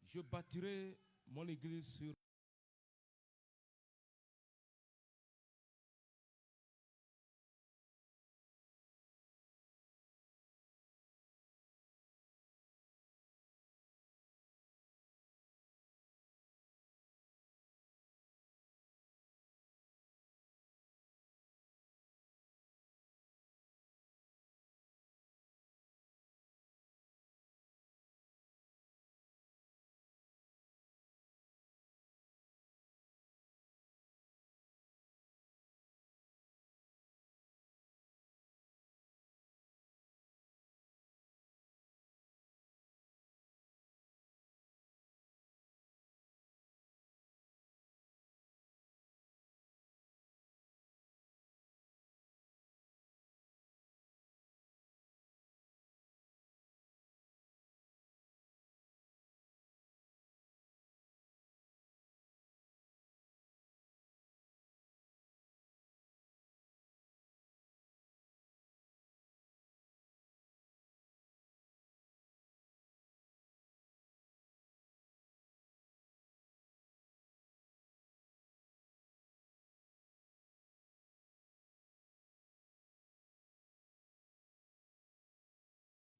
Je bâtirai mon église sur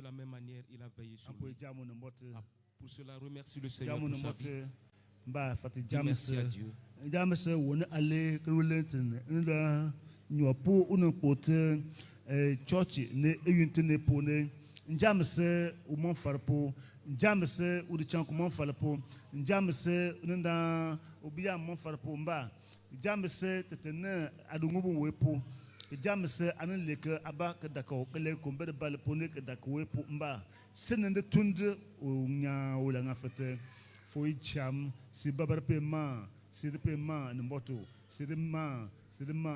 de la même manière, il a veillé sur lui. Pour cela, remercie le Seigneur pour sa vie. Dis merci à Dieu. Jamse anan leke aba ke dako kele kombe de bal pone ke dako po mba senende tunde nya wala ngafete foi cham si babar pe ma ne moto si de ma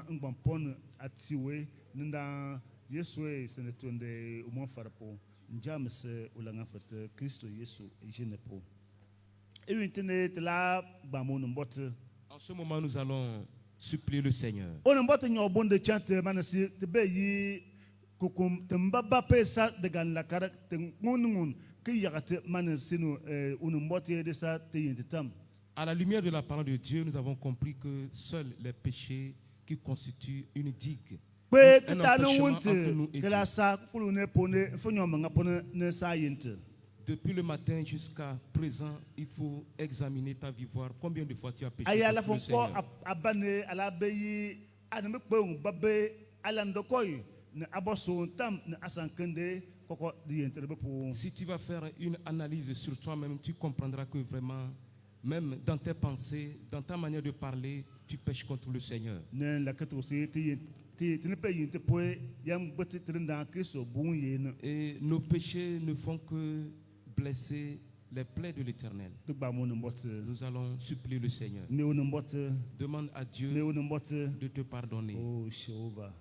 ngban pon atiwe nda yeswe senende tunde umon farpo jamse wala ngafete Kristo Yesu jenepo e wintene tla ba mo mbote. En ce moment, nous allons supplier le Seigneur. On mbote nyo bonde chante manasi tebe yi kukum tembaba pesa de gan la kara tengunun ki yagate manasi no mbote de sa te yintam. À la lumière de la parole de Dieu, nous avons compris que seuls les péchés qui constituent une digue, un empêchement entre nous et Dieu. Depuis le matin jusqu'à présent, il faut examiner ta vie, voir combien de fois tu as péché contre le Seigneur. Si tu vas faire une analyse sur toi-même, tu comprendras que vraiment, même dans tes pensées, dans ta manière de parler, tu pêches contre le Seigneur. Et nos péchés ne font que blesser les plaies de l'Éternel. Nous allons supplier le Seigneur. Demande à Dieu de te pardonner. Oh, Jéhovah.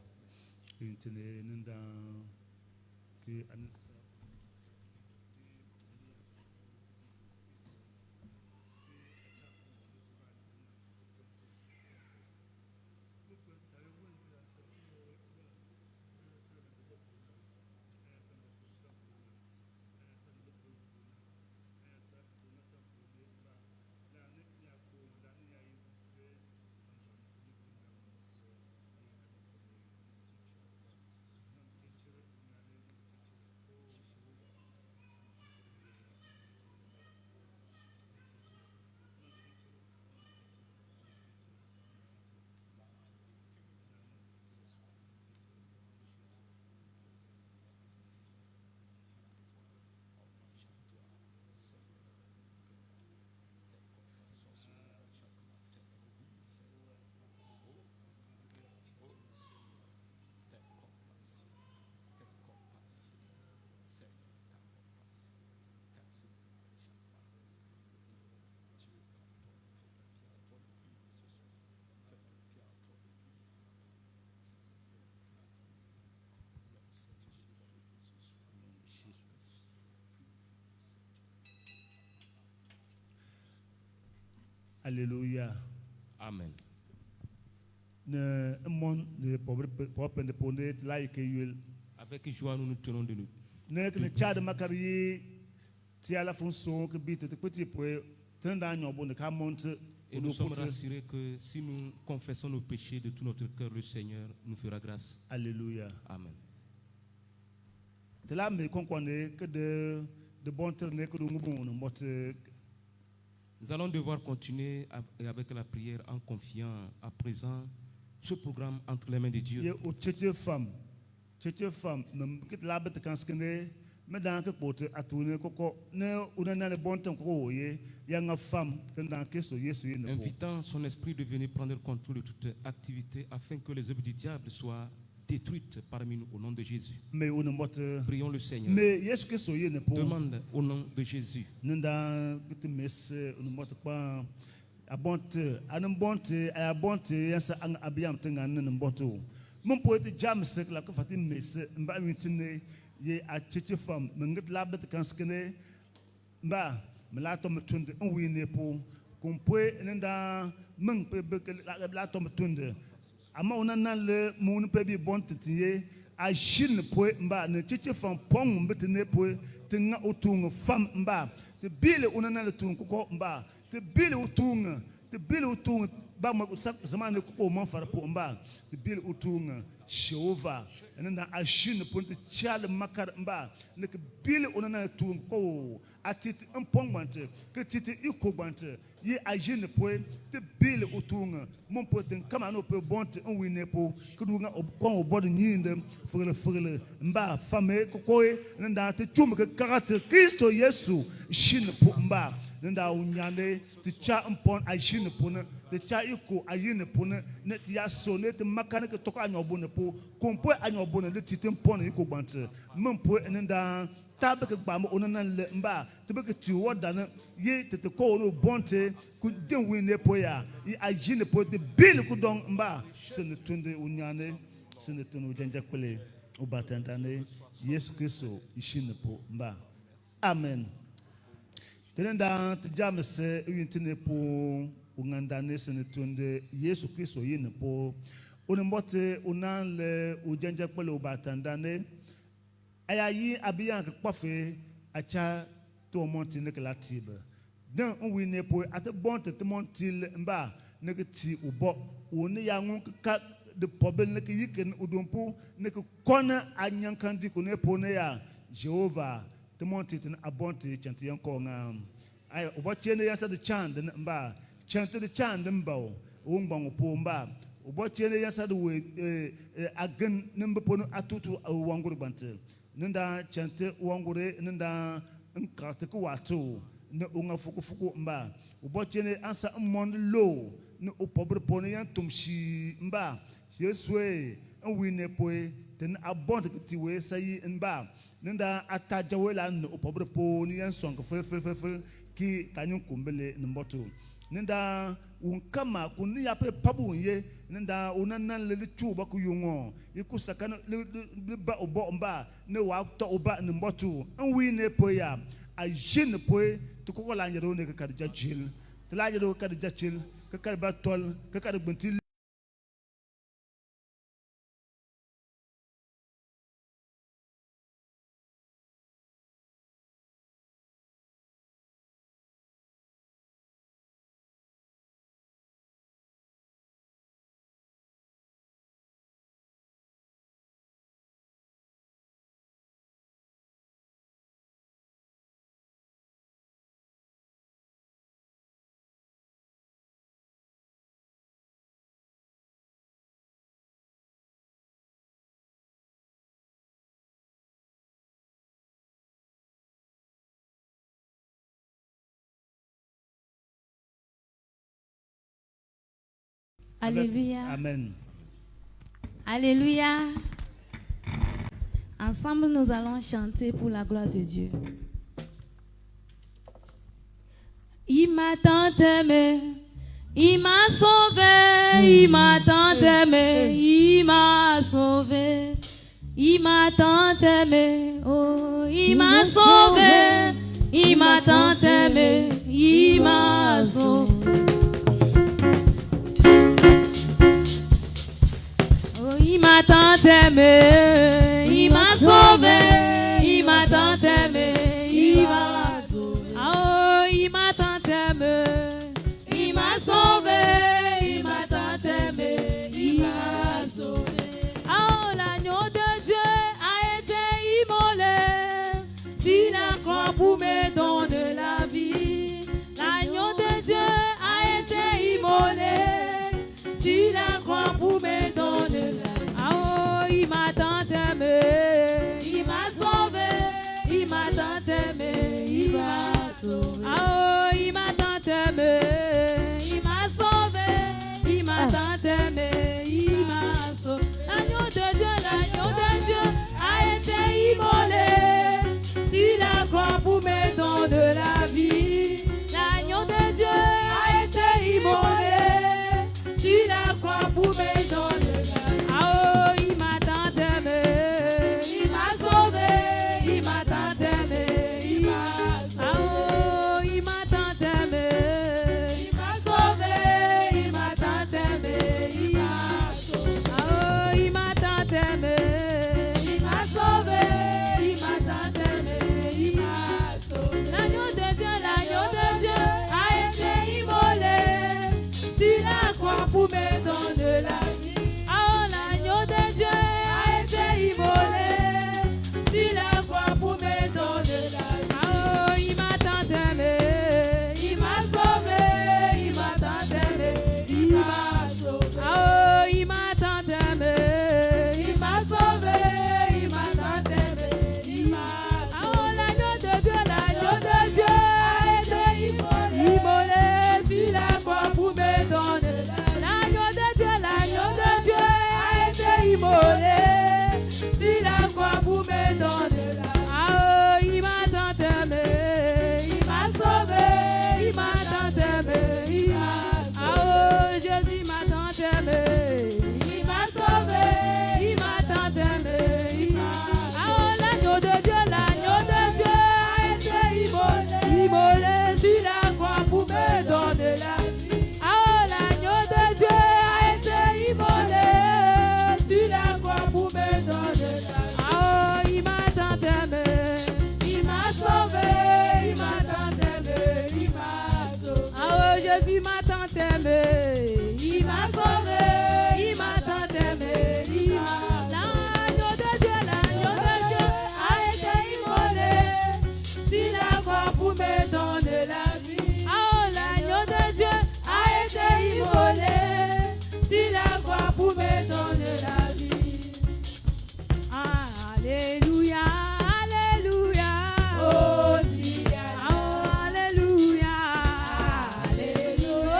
Alléluia. Amen. Avec joie, nous nous tenons de nous. Et nous sommes rassurés que si nous confessons nos péchés de tout notre cœur, le Seigneur nous fera grâce. Alléluia. Amen. Nous allons devoir continuer avec la prière en confiant à présent ce programme entre les mains de Dieu. Invitant son esprit de venir prendre le contrôle de toute activité afin que les œuvres du diable soient détruites parmi nous au nom de Jésus. Prions le Seigneur. Demande au nom de Jésus. Ye a chiche fam menget labet kanskene mba melato mtunde unwine po kumpoe nenda meng pe lato mtunde ama unana le mun pe bi bontiye a shin poe mba ne chiche fam pong mbetene poe tinga utung fam mba te bile unana le tung ko mba te bile utung ba ma zamane ko man fara po mba te bile utung Shova and then I shouldn't put the child makar mba like bill on a to go at it empongment get it equal ye a jeune point the bill utunga mon potent come on up a bont and we nepo could go body in them for the mba fame kokoe and that the chumka character Christo Yesu shin mba and that unyane the cha upon I shouldn't put the cha equal a unipuna net ya sonnet the mechanic took on your bonepo compo and your bonnet the titan pony equal banter mumpo and then down tabak bam onana mba tabak to what done ye to the call bonte could then win the poya I gene put the bill could don mba send it to the unyane send it to Janjakule Ubatantane yes Christo ishin po mba amen. Then down to James uyintine po ungandane send it to the Yesu Christo yin po unamote unanle Ujanjakule Ubatandane ayayi abiyan kpafe acha to monti ne klatibe dan onwi ne po at bonte te montil mba ne ti ubo woni ya ngun ka de pobel ne ke yiken udompo ne ke kona anyankandi ko ne po ne ya Jehovah te monti te abonte chanti yanko nga ay ubo chene ya sa de chand mba chante de chand mba o ngbango po mba ubo chene ya sa de we agen ne po no atutu wanguru bante nenda chante wangure nenda nkarte ko watu ne unga fuku mba ubochene ansa mon lo ne opobre pone yan tumshi mba yeswe enwine poe ten abond kitiwe sayi mba nenda atajawela ne opobre pone yan song fe ki tanyun kumbele nmboto nenda unkama kuni yape pabu ye nenda unana le chuba ku yungo ikusakana le ba obo mba ne wa to oba ne mbotu enwi ne poya a jeune poe to ko la nyero ne ka kadja jil to la nyero ka kadja jil ka kadba tol ka kadbunti. Alléluia. Amen. Alléluia. Ensemble, nous allons chanter pour la gloire de Dieu. Il m'a tant aimé, il m'a sauvé, il m'a tant aimé, il m'a sauvé, il m'a tant aimé, oh, il m'a sauvé, il m'a tant aimé, il m'a sauvé. Il m'a tant aimé, il m'a sauvé, il m'a tant aimé, il m'a sauvé. m'a tant aimé, il m'a sauvé, il m'a tant aimé, il m'a sauvé. Oh, l'agneau de Dieu a été immolé sur la croix pour me donner la vie. L'agneau de Dieu a été immolé sur la croix pour me donner la vie. Oh, il m'a tant aimé, il m'a sauvé, il m'a tant aimé, il m'a sauvé. Oh, il m'a tant aimé, il m'a sauvé, il m'a tant aimé, il m'a sauvé. L'agneau de Dieu a été immolé sur la croix pour me donner la vie. L'agneau de Dieu a été immolé sur la croix pour me donner la vie. Oh, il m'a tant aimé, il m'a sauvé, il m'a tant aimé, il m'a sauvé. Oh, il m'a tant aimé, il m'a sauvé, il m'a tant aimé, il m'a sauvé. Oh, il m'a tant aimé, il m'a sauvé, il m'a tant aimé, il m'a sauvé. L'agneau de Dieu a été immolé sur la croix pour me donner la vie. Oh, l'agneau de Dieu a été immolé sur la croix pour me donner la vie. Oh, il m'a tant aimé, il m'a sauvé, il m'a tant aimé, il m'a sauvé. Oh, il m'a tant aimé, il m'a sauvé, il m'a tant aimé, il m'a sauvé. Oh, l'agneau de Dieu a été immolé sur la croix pour me donner la vie. L'agneau de Dieu a été immolé sur la croix pour me donner la vie. Oh, il m'a tant aimé, il m'a sauvé, il m'a tant aimé, il m'a sauvé. Oh, Jésus m'a tant aimé, il m'a sauvé, il m'a tant aimé, il m'a sauvé. Oh, l'agneau de Dieu a été immolé sur la croix pour me donner la vie. Oh, l'agneau de Dieu a été immolé sur la croix pour me donner la vie. Oh, il m'a tant aimé, il m'a sauvé, il m'a tant aimé, il m'a sauvé. Oh, Jésus m'a tant aimé, il m'a sauvé, il m'a tant aimé, il m'a sauvé. L'agneau de Dieu a été immolé sur la croix pour me donner la vie. Oh, l'agneau de Dieu a été immolé sur la croix pour me donner la vie. Alléluia, alléluia. Oh, si, oh, alléluia. Alléluia,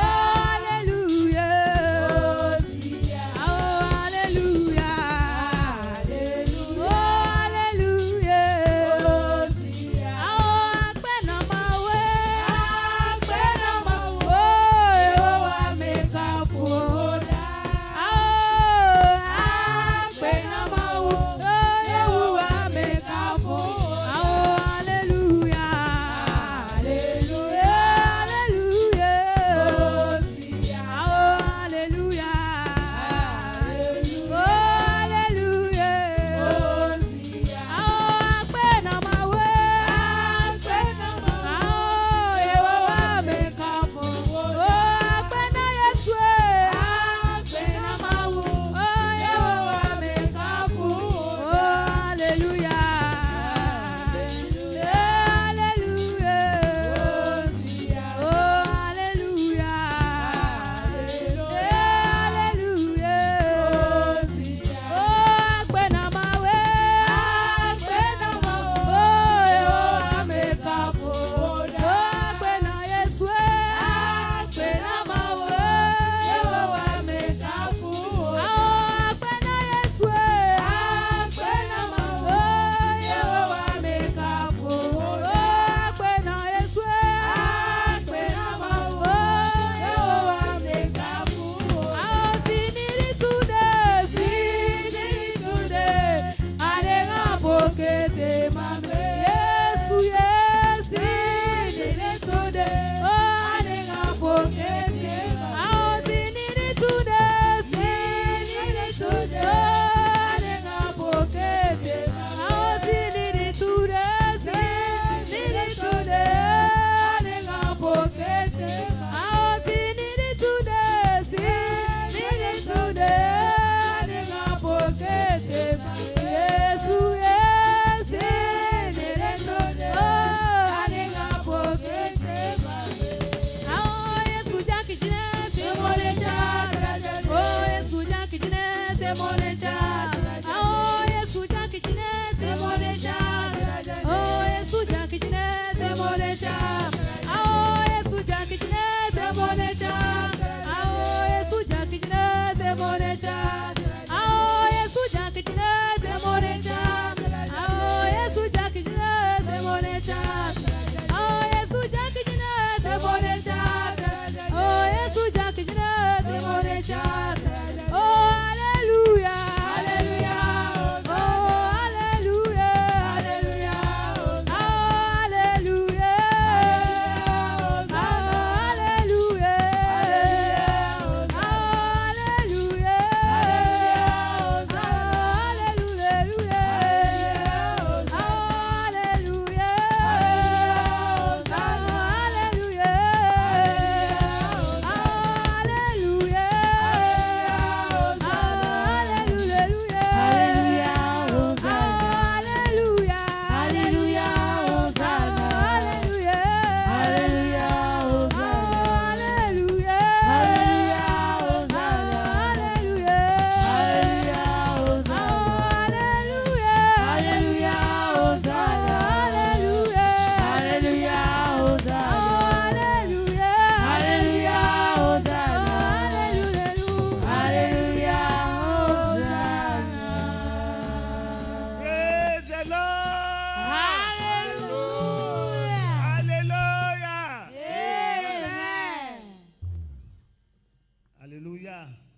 alléluia. Oh, si, oh, alléluia. Alléluia, oh, alléluia. Oh, si, oh,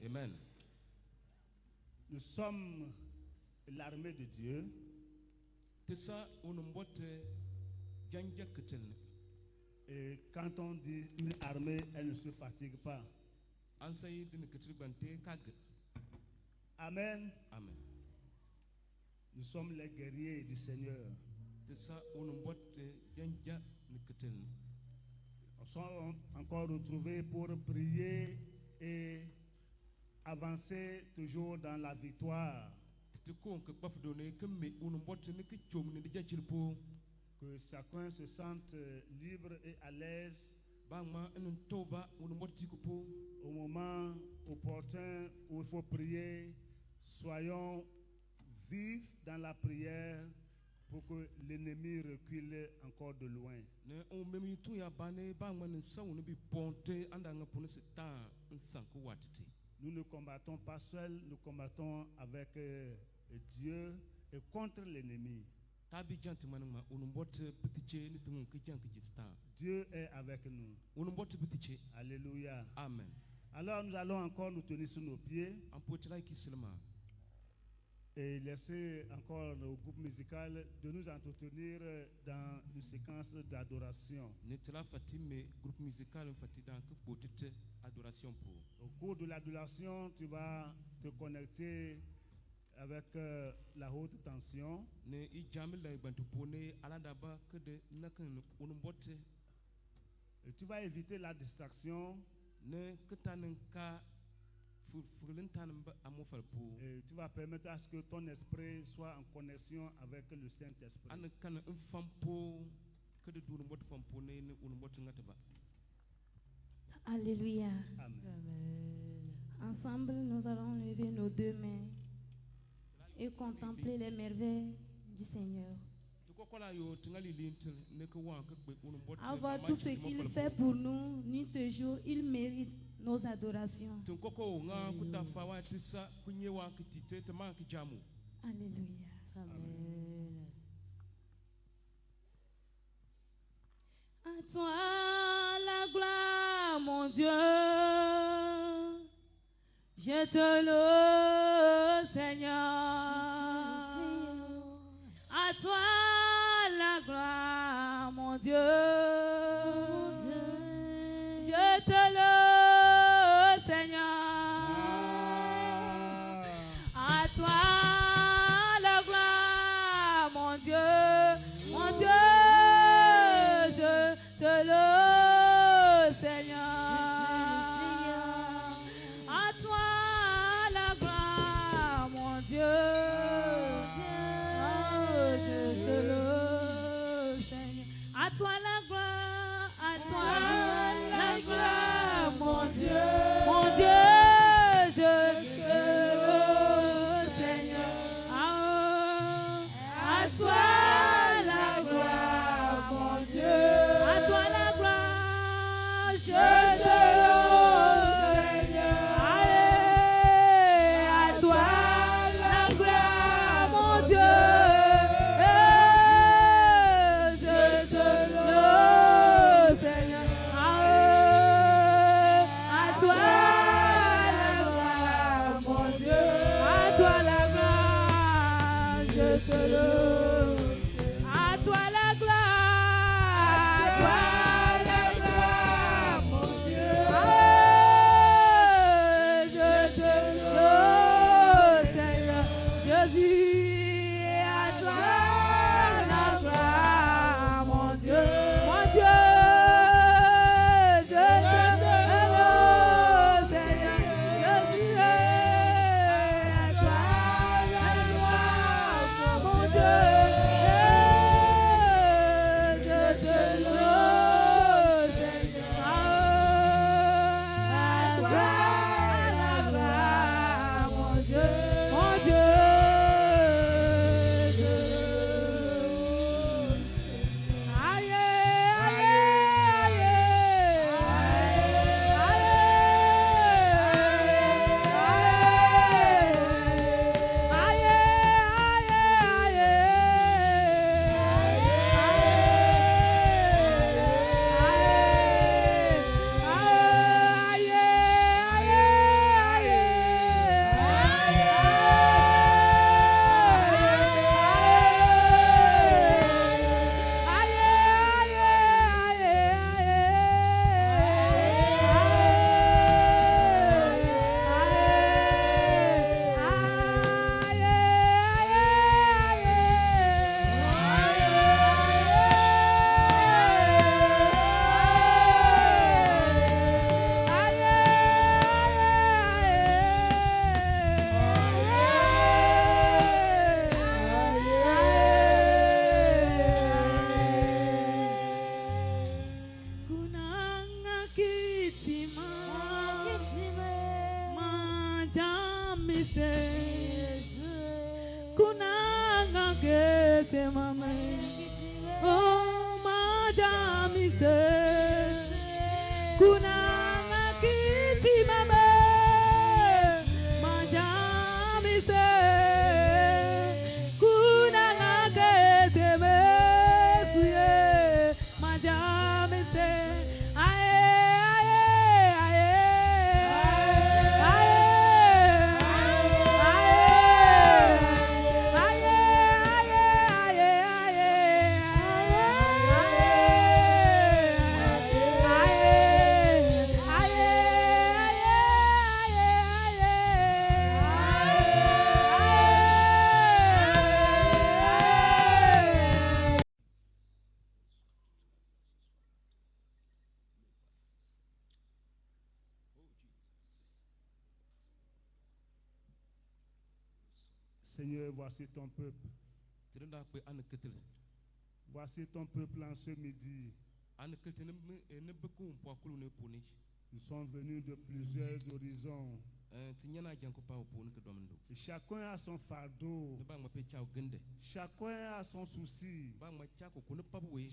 Amen. Nous sommes l'armée de Dieu. Et quand on dit une armée, elle ne se fatigue pas. Amen. Amen. Nous sommes les guerriers du Seigneur. Nous sommes encore retrouvés pour prier et avancer toujours dans la victoire. Que chacun se sente libre et à l'aise au moment opportun où il faut prier. Soyons vifs dans la prière pour que l'ennemi recule encore de loin. Nous ne combattons pas seuls, nous combattons avec Dieu et contre l'ennemi. Dieu est avec nous. Alléluia. Amen. Alors nous allons encore nous tenir sur nos pieds et laisser encore le groupe musical de nous entretenir dans une séquence d'adoration. Au cours de l'adoration, tu vas te connecter avec la haute tension. Et tu vas éviter la distraction. Et tu vas permettre à ce que ton esprit soit en connexion avec le Saint-Esprit. Alléluia. Amen. Ensemble, nous allons lever nos deux mains et contempler les merveilles du Seigneur. Avoir tout ce qu'il fait pour nous, nuit et jour, il mérite nos adorations. Alléluia. Amen. À toi la gloire, mon Dieu. Je te loue, Seigneur. À toi la gloire, mon Dieu. Je te loue, Seigneur. À toi la gloire, mon Dieu. Mon Dieu, je te loue, Seigneur. À toi la gloire, mon Dieu. Seigneur, voici ton peuple. Voici ton peuple en ce midi. Nous sommes venus de plusieurs horizons. Et chacun a son fardeau. Chacun a son souci.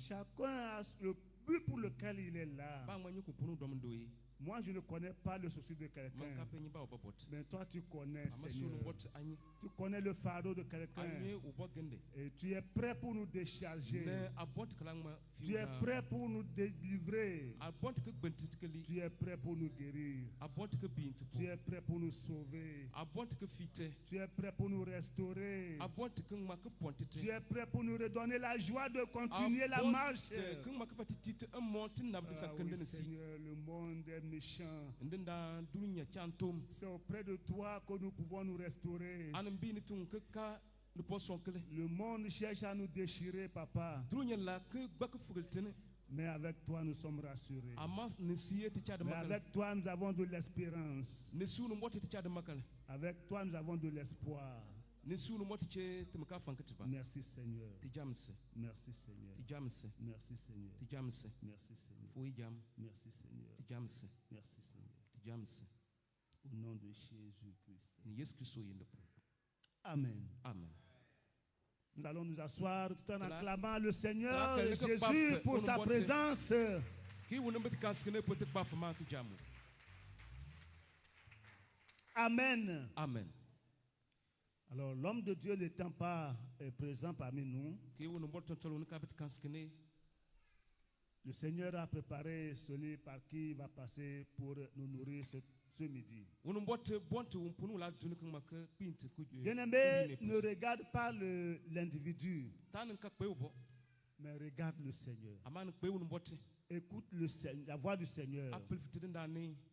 Chacun a le but pour lequel il est là. Moi, je ne connais pas le souci de quelqu'un. Mais toi, tu connais, Seigneur. Tu connais le fardeau de quelqu'un. Et tu es prêt pour nous décharger. Tu es prêt pour nous délivrer. Tu es prêt pour nous guérir. Tu es prêt pour nous sauver. Tu es prêt pour nous restaurer. Tu es prêt pour nous redonner la joie de continuer la marche. Oui, Seigneur, le monde est méchant. C'est auprès de toi que nous pouvons nous restaurer. Le monde cherche à nous déchirer, papa. Mais avec toi, nous sommes rassurés. Mais avec toi, nous avons de l'espérance. Avec toi, nous avons de l'espoir. Merci Seigneur. Merci Seigneur. Merci Seigneur. Merci Seigneur. Merci Seigneur. Merci Seigneur. Au nom de Jésus-Christ. Amen. Amen. Nous allons nous asseoir tout en acclamant le Seigneur Jésus pour sa présence. Amen. Amen. Alors, l'homme de Dieu n'étant pas présent parmi nous, le Seigneur a préparé celui par qui il va passer pour nous nourrir ce midi. Bien-aimé, ne regarde pas l'individu, mais regarde le Seigneur. Écoute la voix du Seigneur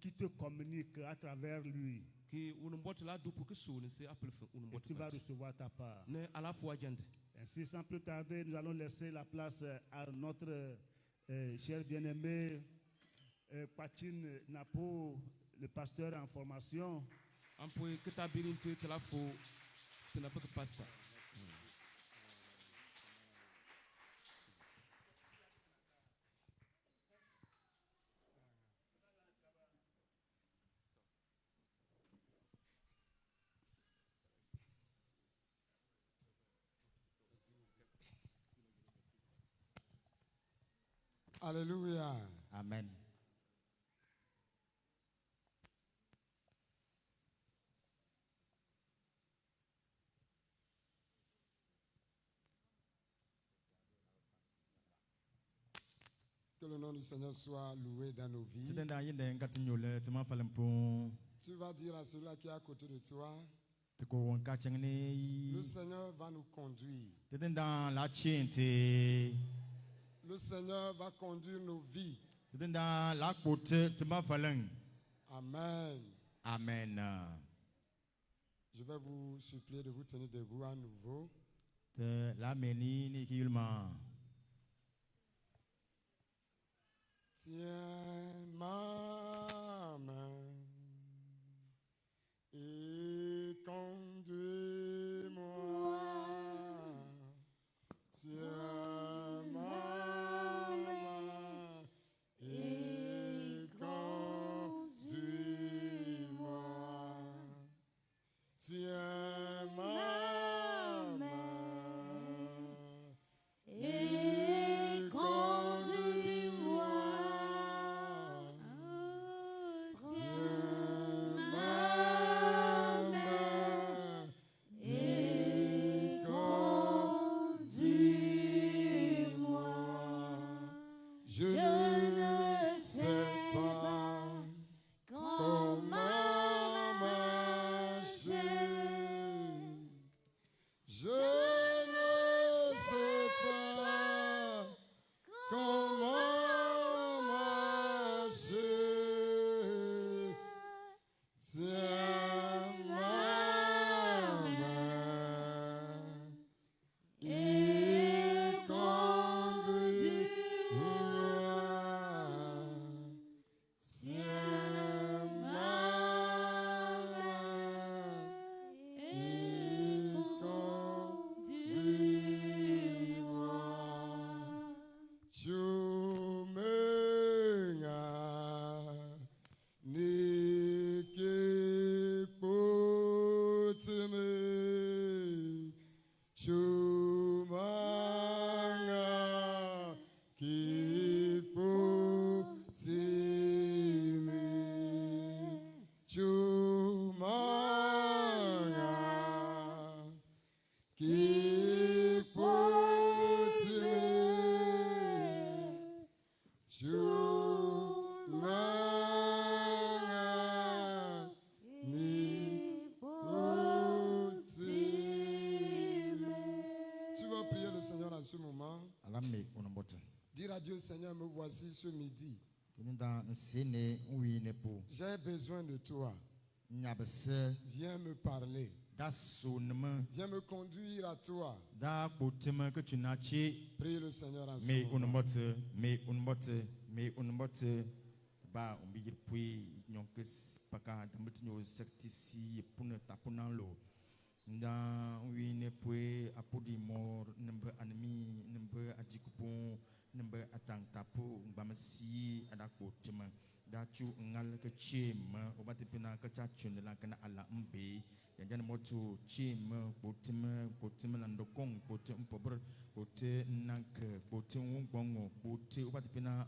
qui te communique à travers lui. Et tu vas recevoir ta part. Ainsi, sans plus tarder, nous allons laisser la place à notre cher bien-aimé Pachin Napo, le pasteur en formation. Alléluia. Amen. Que le nom du Seigneur soit loué dans nos vies. Tu vas dire à celui qui est à côté de toi, le Seigneur va nous conduire. Le Seigneur va conduire nos vies. Amen. Amen. Je vais vous supplier de vous tenir debout à nouveau. Tiens ma main et conduis-moi. Tiens ma main et conduis-moi. Tiens ma main et Dire à Dieu, Seigneur, me voici ce midi. J'ai besoin de toi. Viens me parler. Viens me conduire à toi. Prie le Seigneur en ce moment. Yanjana moto chim botim landokong botim pobr bote nank botim bongo bote ubatipina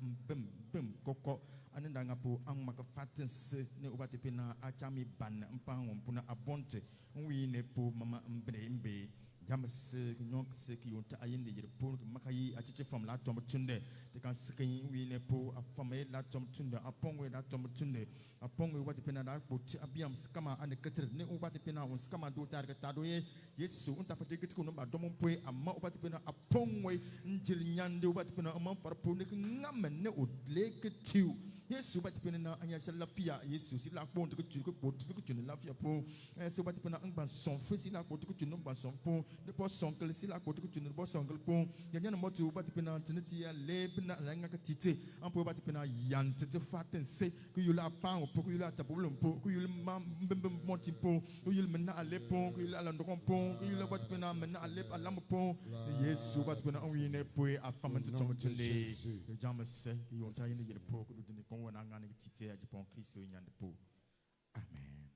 bim koko anendanga po angmaka fatense ne ubatipina achami ban mpang puna abonte wi ne po mama mbe jamse nyok se ki yonta ayende yere po makayi achiche from la tombe tunde te kan skin wi ne po afame la tombe tunde apongwe la tombe tunde apongwe ubatipina da bote abiam skama ane ketre ne ubatipina on skama do tar tado ye yesu unta fate gitiko no ba domon po amma ubatipina apongwe njir nyande ubatipina amma farpo ne ngam ne odleke tiu yesu ubatipina na anya sha lafia yesu si la ponte ko tu ko bote ko tu lafia po yesu ubatipina ngban son fe si la bote ko tu no ba son po ne po son kle si la bote ko tu no bo son kle po yanya no motu ubatipina tiniti ya lebna la ngaka tite ampo ubatipina yante te faten se ko yula pa po ko yula tapulum po ko yula moti po ko yula mena ale po ko yula la ndokon po ko yula ubatipina mena ale alam po yesu ubatipina onwine po afamante to mutule jamase yonta yene yere po ko dune kon wana ngane tite a jipon kristo nyande po amen.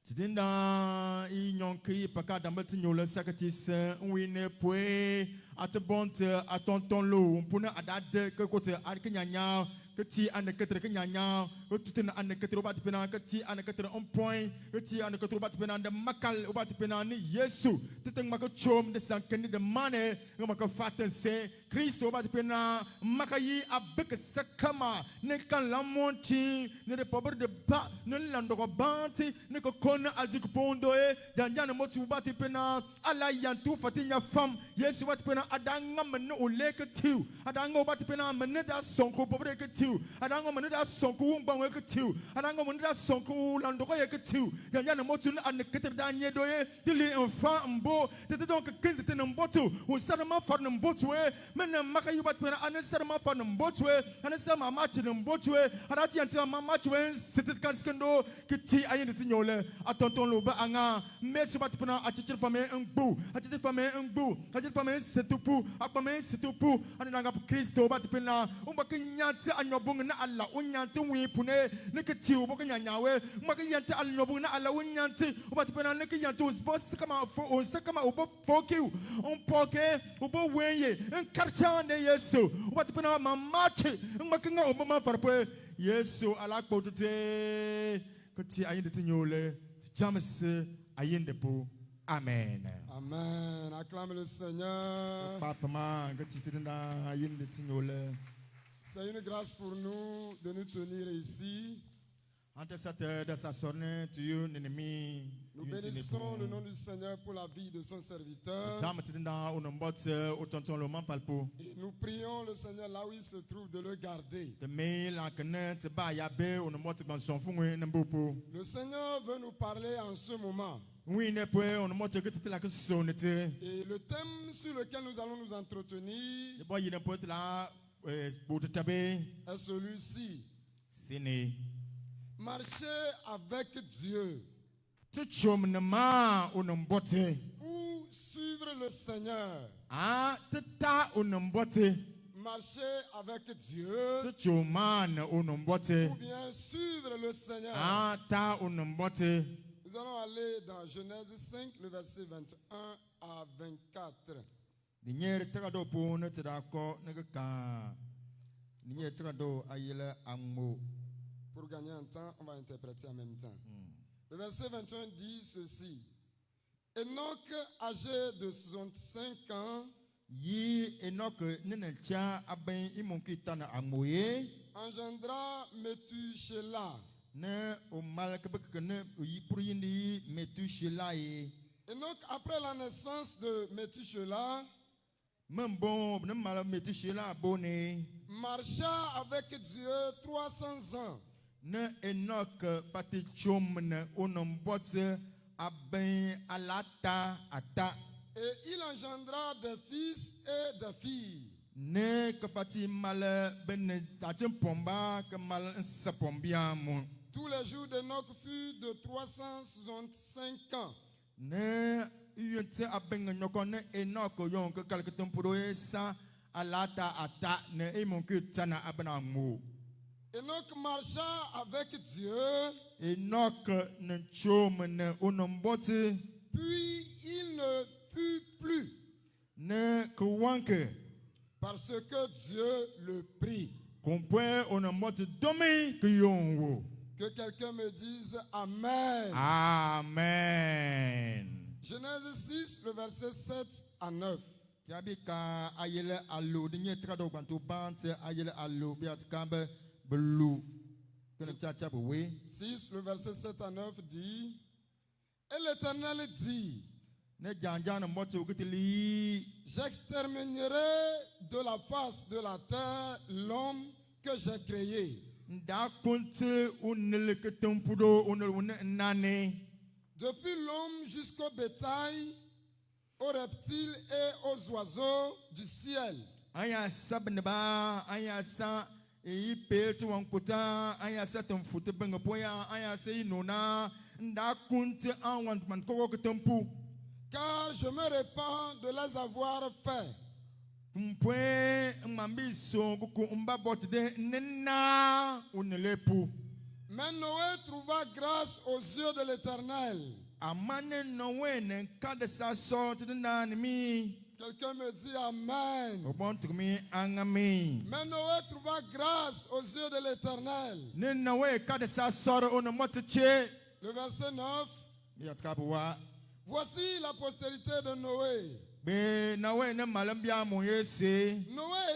Tidinda inyonki paka dambati nyola sakatis wine pwe atebonte atonton lo mpuna adade ke kote arkanyanya que ti ane ketre que nyanya que tu ten ane ketre obat pena que ti ane ketre on point que ti ane ketre obat pena de makal obat pena ni yesu teteng maka chom de sankeni de mane maka faten se Christ obat pena makayi abek sakama ne kan la monti ne de pobre de ba ne lando ko banti ne ko kon adik pondo e janjane motu obat pena ala yantu fatinya fam yesu obat pena adanga men o leke tiu adanga obat pena men da sonko pobre ke adango manida sonku ngbanwe ketiu adango manida sonku landoko ye ketiu yanya na motu an keter danye doye dili enfant mbo tete donc kende te mbotu o sarama far mbotu e men makayu bat pena an sarama far mbotu e an sama match mbotu e arati anti mama chwe c'était kaskendo kiti ayende tinyole atonton lo ba anga mesu bat pena atitir fame ngbu atitir fame ngbu atitir fame setupu akpame setupu ananga Kristo bat pena umba kinyati nyobung na Allah unyanti wi pune ne kiti ubo kanyanyawe maka yanti al nyobung na Allah unyanti uba tipena ne yanti usbos kama fo on kama ubo foki on poke ubo weye en karcha ne yesu uba tipena mamachi maka nga ubo ma farpo yesu ala kotute kiti ayinde tinyole james ayinde po amen amen. Acclame le Seigneur. Papa kiti tinda ayinde tinyole. C'est une grâce pour nous de nous tenir ici. Nous bénissons le nom du Seigneur pour la vie de son serviteur. Et nous prions le Seigneur là où il se trouve de le garder. Le Seigneur veut nous parler en ce moment. Et le thème sur lequel nous allons nous entretenir est celui-ci. Marcher avec Dieu. Ou suivre le Seigneur. Marcher avec Dieu. Ou bien suivre le Seigneur. Nous allons aller dans Genèse 5, le verset 21 à 24. Pour gagner un temps, on va interpréter en même temps. Le verset 21 dit ceci. Enoch, âgé de 65 ans, engendra Métushéla. Enoch, après la naissance de Métushéla, marcha avec Dieu 300 ans. Ne Enoch fati chom ne onombote aben alata ata. Et il engendra des fils et des filles. Ne kafati mal ben tajem pomba que mal sapombia mon. Tous les jours d'Enoch furent de 365 ans. Ne yente aben nyoko ne Enoch yon que kalketum puro sa alata ata ne emon que tana abena mo. Enoch marcha avec Dieu. Enoch ne chom ne onombote. Puis il ne fut plus. Ne kwanke. Parce que Dieu le prit. Que quelqu'un me dise Amen. Amen. Genèse 6, le verset 7 à 9. 6, le verset 7 à 9 dit, et l'Éternel dit, j'exterminerai de la face de la terre l'homme que j'ai créé. Depuis l'homme jusqu'au bétail, aux reptiles et aux oiseaux du ciel. Car je me répands de les avoir faits. Mais Noé trouva grâce aux yeux de l'Éternel. Quelqu'un me dit Amen. Mais Noé trouva grâce aux yeux de l'Éternel. Le verset 9. Voici la postérité de Noé. Noé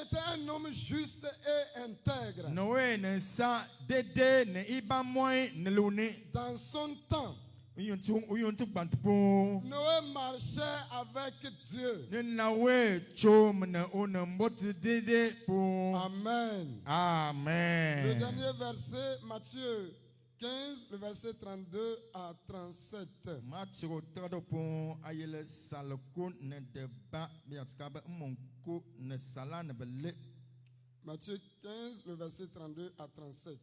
était un homme juste et intègre. Dans son temps, Noé marchait avec Dieu. Amen. Amen. Le dernier verset, Matthieu 15, le verset 32 à 37. Matthieu 15, le verset 32 à 37.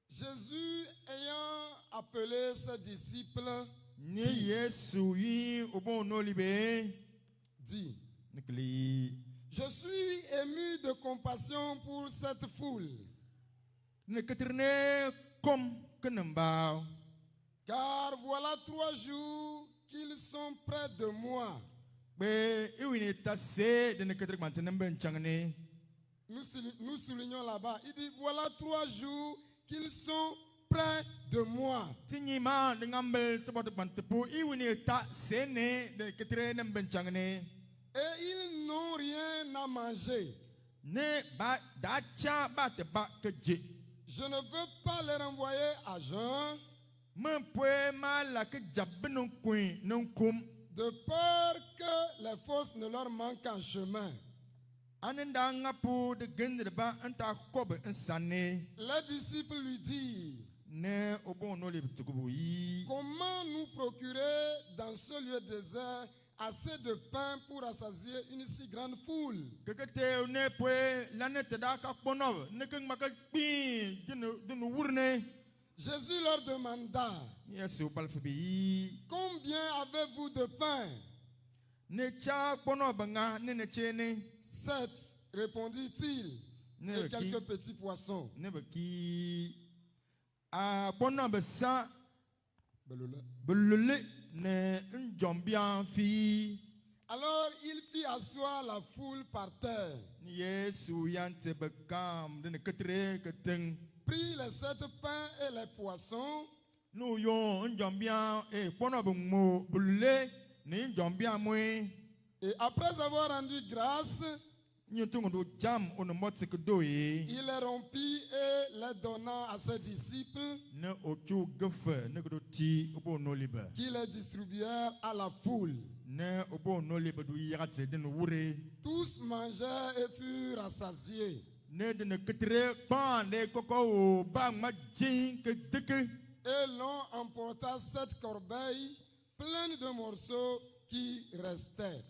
Jésus ayant appelé ses disciples dit, je suis ému de compassion pour cette foule. Car voilà 3 jours qu'ils sont près de moi. Nous soulignons là-bas. Il dit voilà 3 jours qu'ils sont près de moi. Et ils n'ont rien à manger. Je ne veux pas les renvoyer à jeun, de peur que les forces ne leur manquent en chemin. Les disciples lui disent, comment nous procurer dans ce lieu désert assez de pain pour rassasier une si grande foule? Jésus leur demanda, combien avez-vous de pain? 7, répondit-il, et quelques petits poissons. Alors il fit asseoir la foule par terre, prit les 7 pains et les poissons, et après avoir rendu grâce, Il les rompit et les donnant à ses disciples qui les distribuèrent à la foule. Tous mangèrent et furent rassasiés. Et l'on emporta 7 corbeilles pleines de morceaux qui restaient.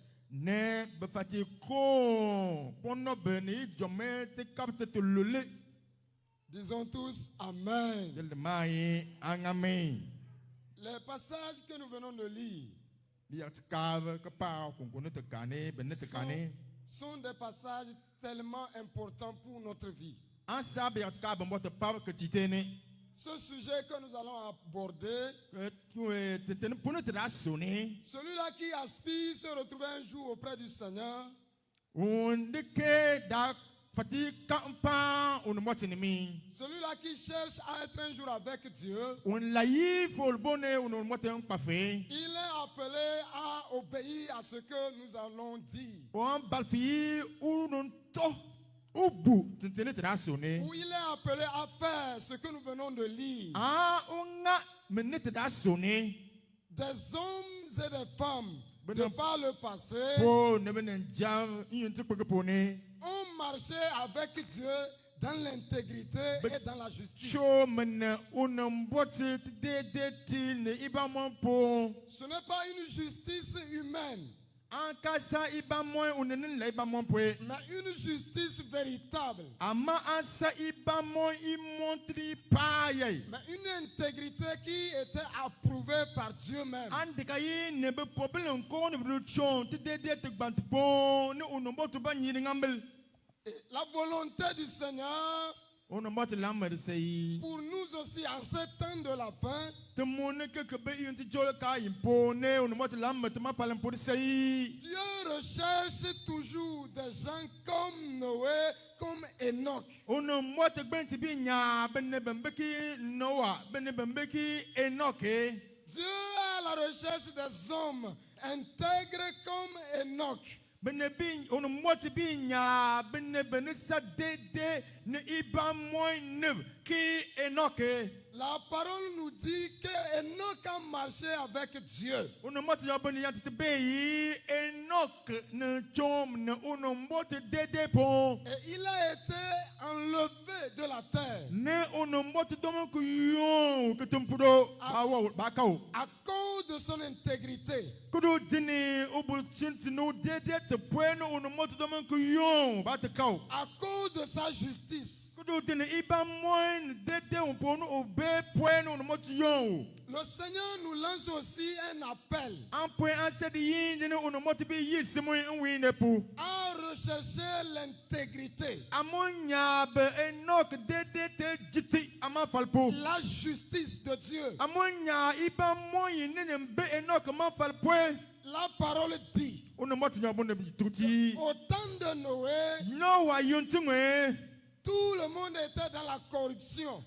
Disons tous Amen. Les passages que nous venons de lire sont des passages tellement importants pour notre vie. Ce sujet que nous allons aborder, celui-là qui aspire se retrouver un jour auprès du Seigneur, celui-là qui cherche à être un jour avec Dieu, il est appelé à obéir à ce que nous allons dire. Ou il est appelé à faire ce que nous venons de lire. Des hommes et des femmes de par le passé ont marché avec Dieu dans l'intégrité et dans la justice. Ce n'est pas une justice humaine, mais une justice véritable. Mais une intégrité qui était approuvée par Dieu même. Et la volonté du Seigneur pour nous aussi en ces temps de la fin, Dieu recherche toujours des gens comme Noé, comme Enoch. Dieu est à la recherche des hommes intègres comme Enoch. La parole nous dit qu'Enoch a marché avec Dieu. Et il a été enlevé de la terre à cause de son intégrité, à cause de sa justice. Le Seigneur nous lance aussi un appel à rechercher l'intégrité, la justice de Dieu. La parole dit au temps de Noé, tout le monde était dans la corruption.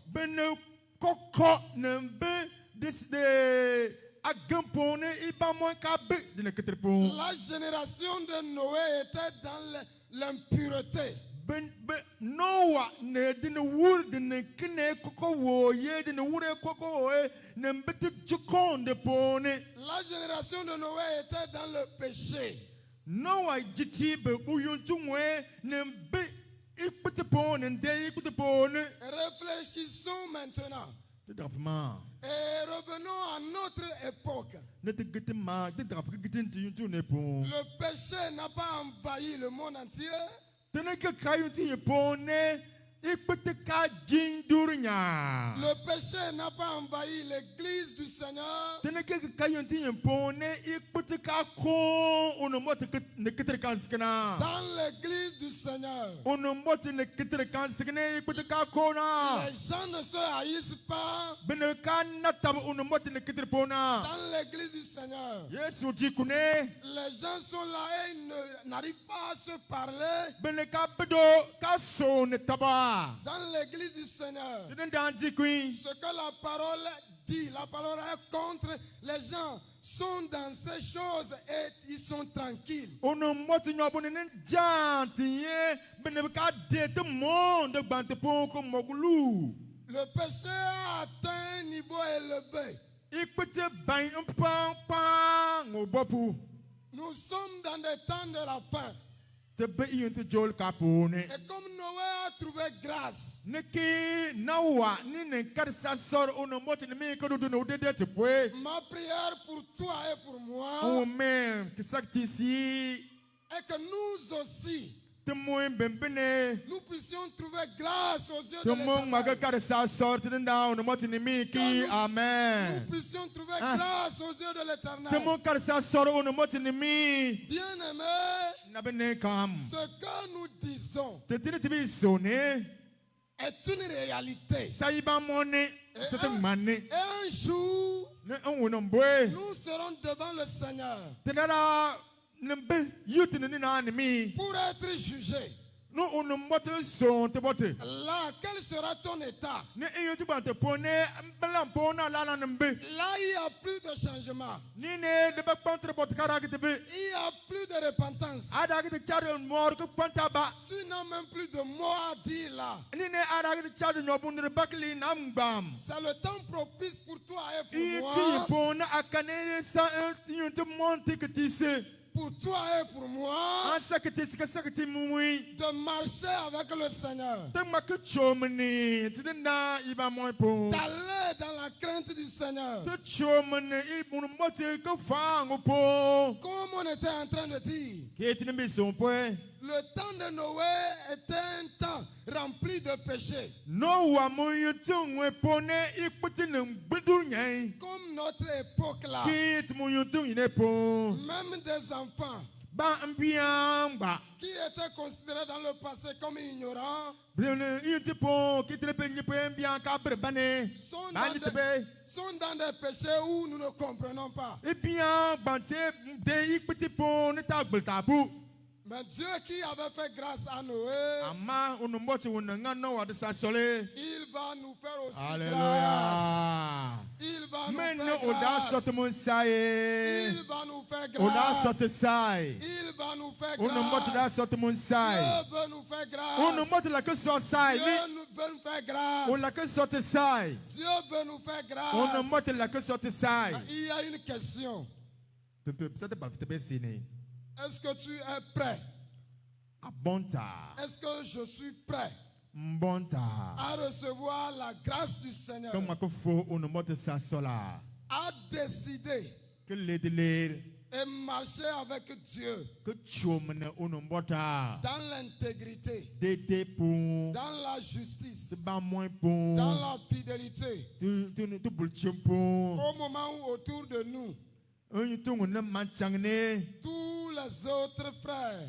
La génération de Noé était dans l'impureté. La génération de Noé était dans le péché. Réfléchissons maintenant et revenons à notre époque. Le péché n'a pas envahi le monde entier. Le péché n'a pas envahi l'église du Seigneur. Dans l'église du Seigneur, les gens ne se haïssent pas. Dans l'église du Seigneur, les gens sont là et n'arrivent pas à se parler. Dans l'église du Seigneur, ce que la parole dit, la parole est contre, les gens sont dans ces choses et ils sont tranquilles. Le péché a atteint un niveau élevé. Nous sommes dans des temps de la fin. Et comme Noé a trouvé grâce, ma prière pour toi et pour moi est que nous aussi, nous puissions trouver grâce aux yeux de l'Éternel. Nous puissions trouver grâce aux yeux de l'Éternel. Bien-aimés, ce que nous disons est une réalité. Et un jour, nous serons devant le Seigneur pour être jugés. Là, quel sera ton état? Là, il n'y a plus de changement. Il n'y a plus de repentance. Tu n'as même plus de mots à dire là. C'est le temps propice pour toi et pour moi. Pour toi et pour moi, de marcher avec le Seigneur, d'aller dans la crainte du Seigneur. Comme on était en train de dire, le temps de Noé était un temps rempli de péché. Comme notre époque là, même des enfants qui étaient considérés dans le passé comme ignorants sont dans des péchés où nous ne comprenons pas. Mais Dieu qui avait fait grâce à Noé, il va nous faire aussi grâce. Il va nous faire grâce. Il va nous faire grâce. Il va nous faire grâce. Dieu veut nous faire grâce. Dieu veut nous faire grâce. Dieu veut nous faire grâce. Il y a une question. Est-ce que tu es prêt? Est-ce que je suis prêt à recevoir la grâce du Seigneur? À décider et marcher avec Dieu dans l'intégrité, dans la justice, dans la fidélité, au moment où autour de nous tous les autres frères,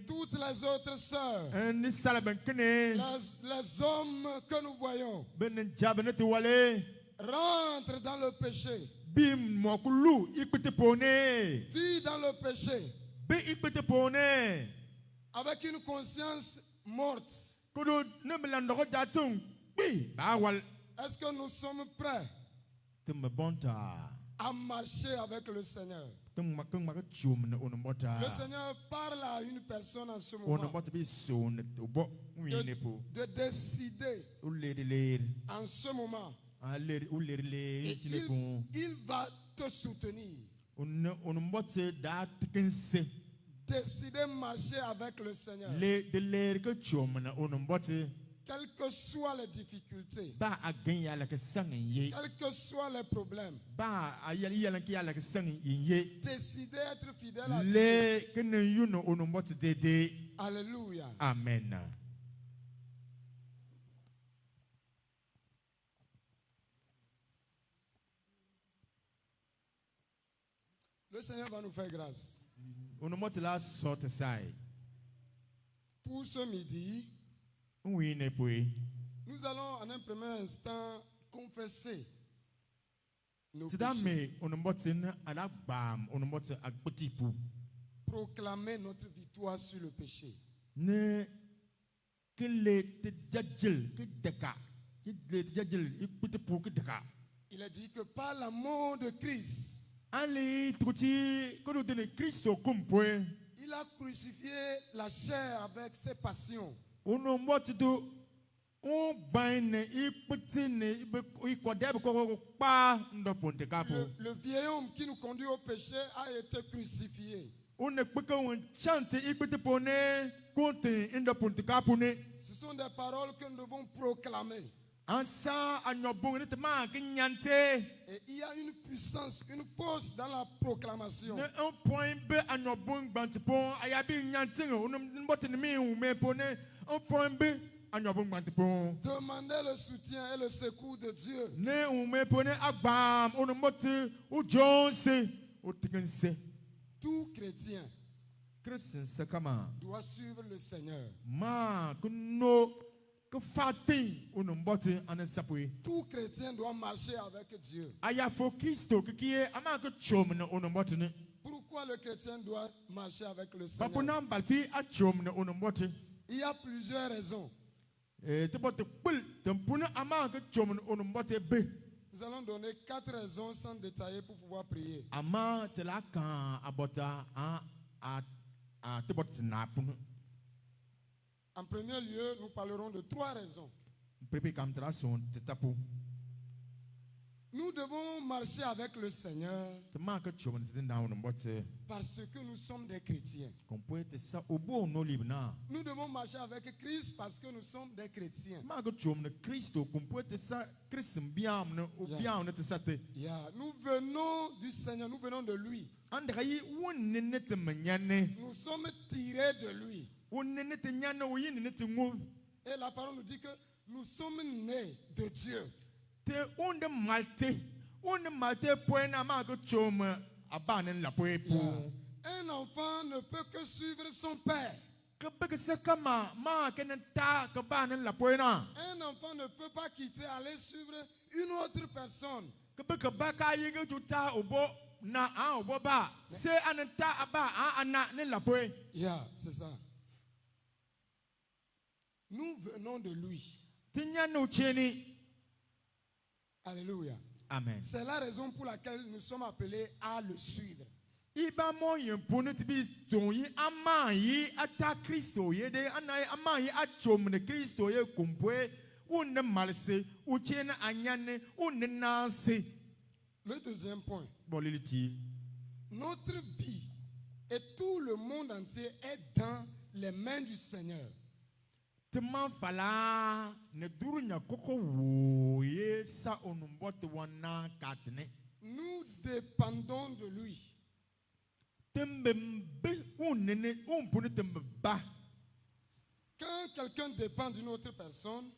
toutes les autres sœurs, les hommes que nous voyons rentrent dans le péché, vivent dans le péché avec une conscience morte. Est-ce que nous sommes prêts à marcher avec le Seigneur? Le Seigneur parle à une personne en ce moment de décider en ce moment. Et il va te soutenir. Décider de marcher avec le Seigneur. Quelles que soient les difficultés, quels que soient les problèmes, décidez d'être fidèle à Dieu. Alléluia. Amen. Le Seigneur va nous faire grâce. Pour ce midi, nous allons en un premier instant confesser nos péchés, proclamer notre victoire sur le péché. Il a dit que par l'amour de Christ, il a crucifié la chair avec ses passions. Le vieil homme qui nous conduit au péché a été crucifié. Ce sont des paroles que nous devons proclamer. Et il y a une puissance, une force dans la proclamation. Demandez le soutien et le secours de Dieu. Tout chrétien doit suivre le Seigneur. Tout chrétien doit marcher avec Dieu. Pourquoi le chrétien doit marcher avec le Seigneur? Il y a plusieurs raisons. Nous allons donner 4 raisons sans détailler pour pouvoir prier. En premier lieu, nous parlerons de 3 raisons. Nous devons marcher avec le Seigneur parce que nous sommes des chrétiens. Nous devons marcher avec Christ parce que nous sommes des chrétiens. Nous venons du Seigneur, nous venons de lui. Nous sommes tirés de lui. Et la parole nous dit que nous sommes nés de Dieu. Un enfant ne peut que suivre son père. Un enfant ne peut pas quitter, aller suivre une autre personne. C'est ça. Nous venons de lui. Alléluia. Amen. C'est la raison pour laquelle nous sommes appelés à le suivre. Le deuxième point. Notre vie et tout le monde entier est dans les mains du Seigneur. Nous dépendons de lui. Quand quelqu'un dépend d'une autre personne,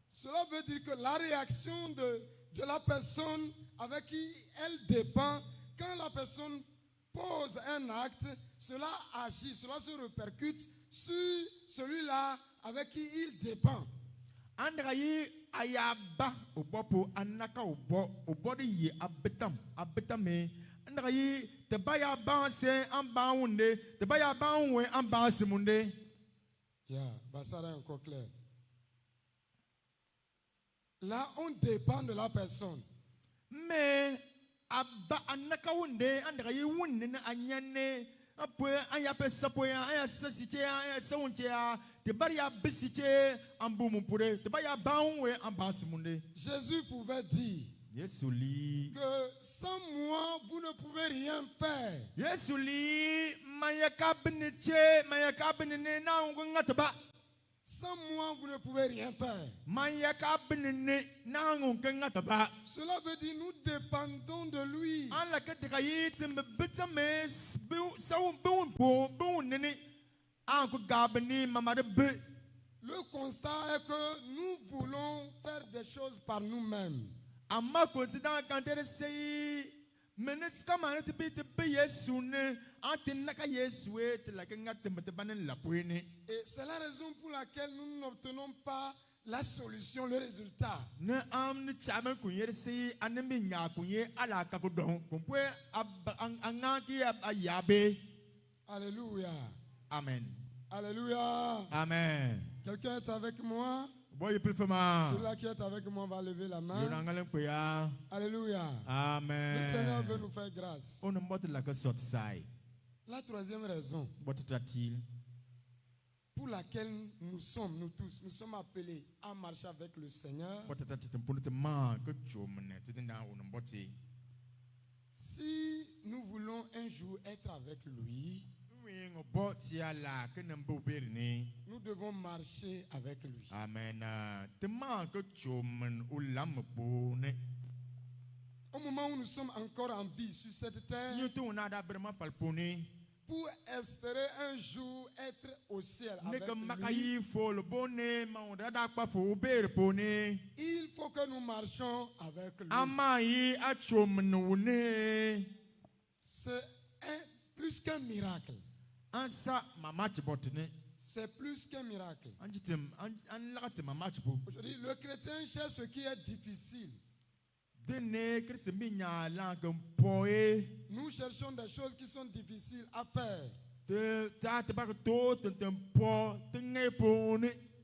cela veut dire que la réaction de la personne avec qui elle dépend, quand la personne pose un acte, cela agit, cela se répercute sur celui-là avec qui il dépend. Ça est encore clair. Là, on dépend de la personne. Mais Jésus pouvait dire que sans moi, vous ne pouvez rien faire. Sans moi, vous ne pouvez rien faire. Cela veut dire nous dépendons de lui. Le constat est que nous voulons faire des choses par nous-mêmes. Et c'est la raison pour laquelle nous n'obtenons pas la solution, le résultat. Alléluia. Amen. Alléluia. Amen. Quelqu'un est avec moi? Celui-là Celui-là qui est avec moi va lever la main. Alléluia. Amen. Le Seigneur veut nous faire grâce. La troisième raison pour laquelle nous sommes appelés à marcher avec le Seigneur. Si nous voulons un jour être avec lui, nous devons marcher avec lui. Amen. Au moment où nous sommes encore en vie sur cette terre, pour espérer un jour être au ciel avec lui, il faut que nous marchions avec lui. C'est plus qu'un miracle. C'est plus qu'un miracle. Aujourd'hui, le chrétien cherche ce qui est difficile. Nous cherchons des choses qui sont difficiles à faire.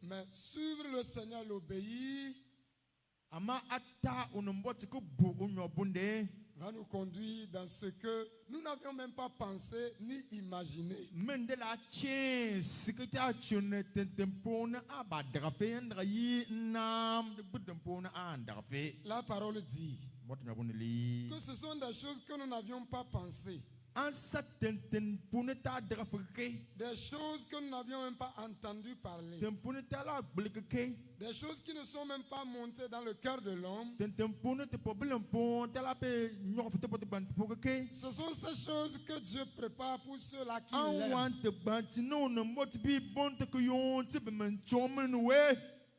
Mais suivre le Seigneur, l'obéir, va nous conduire dans ce que nous n'avions même pas pensé ni imaginé. La parole dit que ce sont des choses que nous n'avions pas pensées. Des choses que nous n'avions même pas entendu parler. Des choses qui ne sont même pas montées dans le cœur de l'homme. Ce sont ces choses que Dieu prépare pour ceux-là qui l'aiment.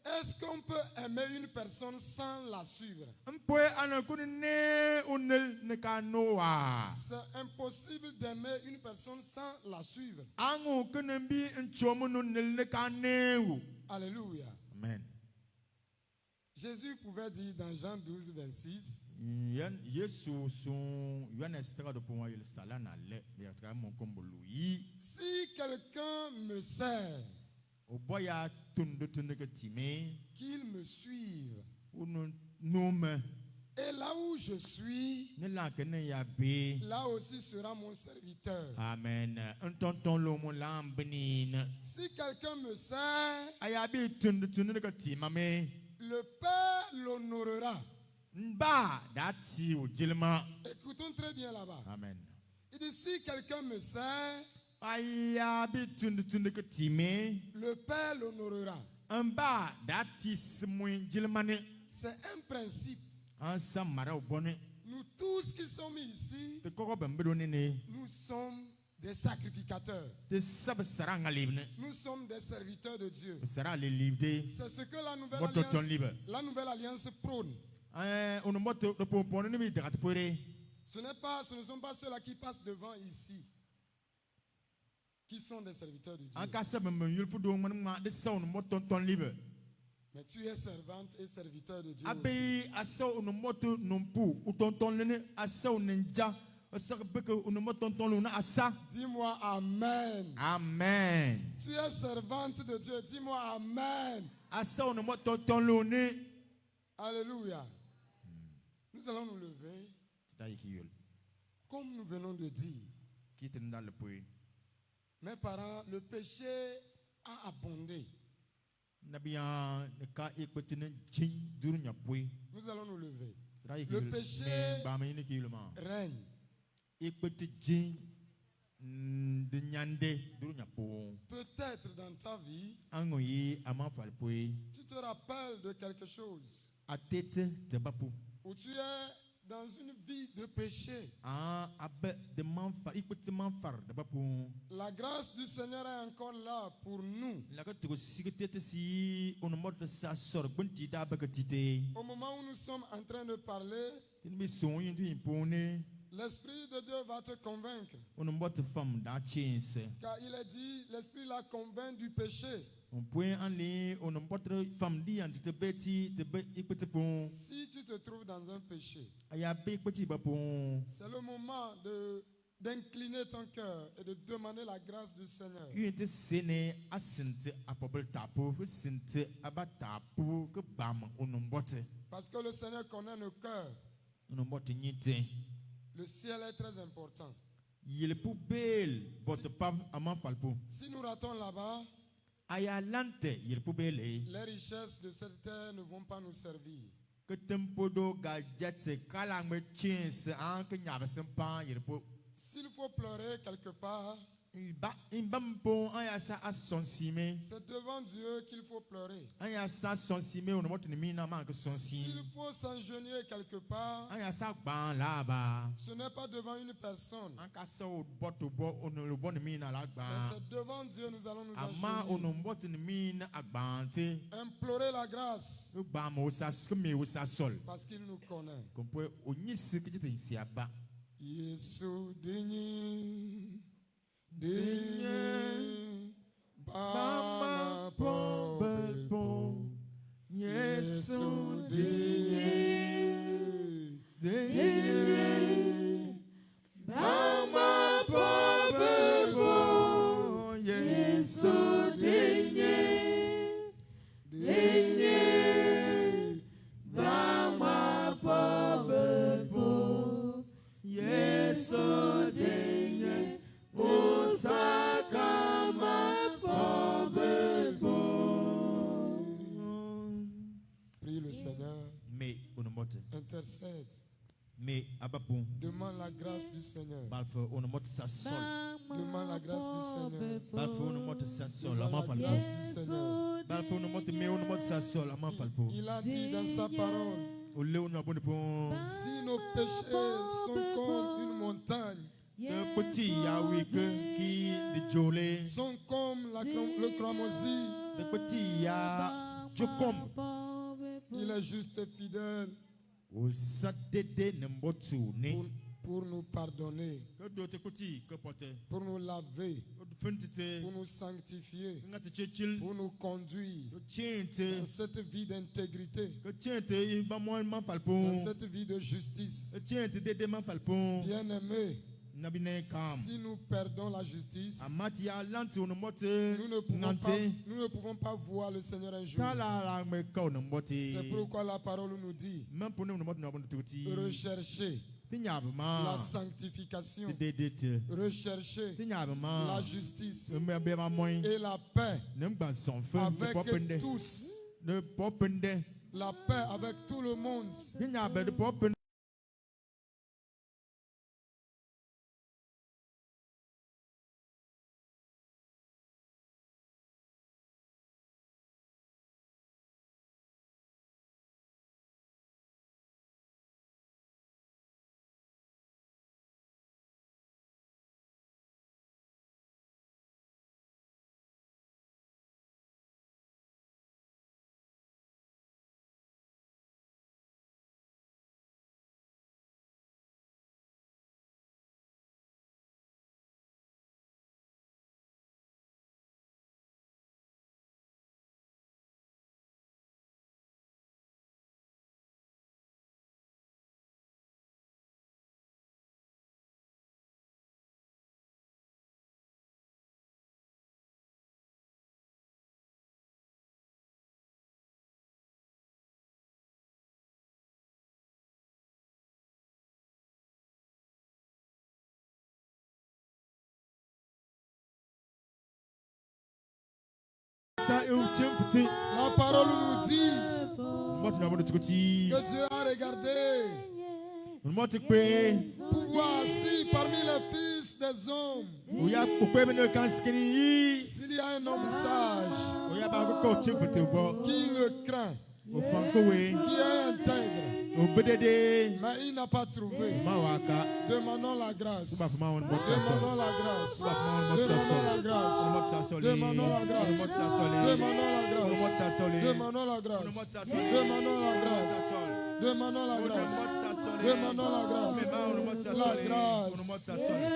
Est-ce qu'on peut aimer une personne sans la suivre? C'est impossible d'aimer une personne sans la suivre. Alléluia. Amen. Jésus pouvait dire dans Jean 12, 26, si quelqu'un me sert, qu'il me suive. Et là où je suis, là aussi sera mon serviteur. Amen. Si quelqu'un me sert, le Père l'honorera. Écoutons très bien là-bas. Amen. Il dit, si quelqu'un me sert, le Père l'honorera. C'est un principe. Nous tous qui sommes ici, nous sommes des sacrificateurs. Nous sommes des serviteurs de Dieu. C'est ce que la nouvelle alliance prône. Ce ne sont pas ceux-là qui passent devant ici qui sont des serviteurs de Dieu. Mais tu es servante et serviteur de Dieu aussi. Dis-moi Amen. Amen. Tu es servante de Dieu. Dis-moi Amen. Alléluia. Nous allons nous lever. Comme nous venons de dire, mes parents, le péché a abondé. Nous allons nous lever. Le péché règne. Peut-être dans ta vie, tu te rappelles de quelque chose où tu es dans une vie de péché. La grâce du Seigneur est encore là pour nous. Au moment où nous sommes en train de parler, l'Esprit de Dieu va te convaincre. Car il a dit, l'Esprit l'a convaincu du péché. Si tu te trouves dans un péché, c'est le moment de d'incliner ton cœur et de demander la grâce du Seigneur. Parce que le Seigneur connaît nos cœurs. Le ciel est très important. Si nous ratons là-bas, les richesses de cette terre ne vont pas nous servir. S'il faut pleurer quelque part, c'est devant Dieu qu'il faut pleurer. S'il faut s'engenouiller quelque part, ce n'est pas devant une personne. Mais c'est devant Dieu nous allons nous agenouiller. Implorer la grâce. Parce qu'il nous connaît. Yesu dinyi Bama Pobelpo Yesu dinyi Bama Pobelpo Yesu dinyi Bama Pobelpo Yesu dinyi Usakama Pobelpo. Prie le Seigneur. Intercède. Demande la grâce du Seigneur. Demande la grâce du Seigneur. Demande la grâce du Seigneur. Il a dit dans sa parole, si nos péchés sont comme une montagne, sont comme le cramoisi, il est juste et fidèle pour nous pardonner, pour nous laver, pour nous sanctifier, pour nous conduire dans cette vie d'intégrité, dans cette vie de justice. Bien-aimés, si nous perdons la justice, nous ne pouvons pas voir le Seigneur un jour. C'est pourquoi la parole nous dit, recherchez la sanctification, recherchez la justice et la paix avec tous, la paix avec tout le monde. La parole nous dit que Dieu a regardé pouvoir assis parmi les fils des hommes. S'il y a un homme sage qui le craint, qui est intègre, mais il n'a pas trouvé. Demandons la grâce. Demandons la grâce. Demandons la grâce. Demandons la grâce. Demandons la grâce. Demandons la grâce. Demandons la grâce. Demandons la grâce. Demandons la grâce. La grâce.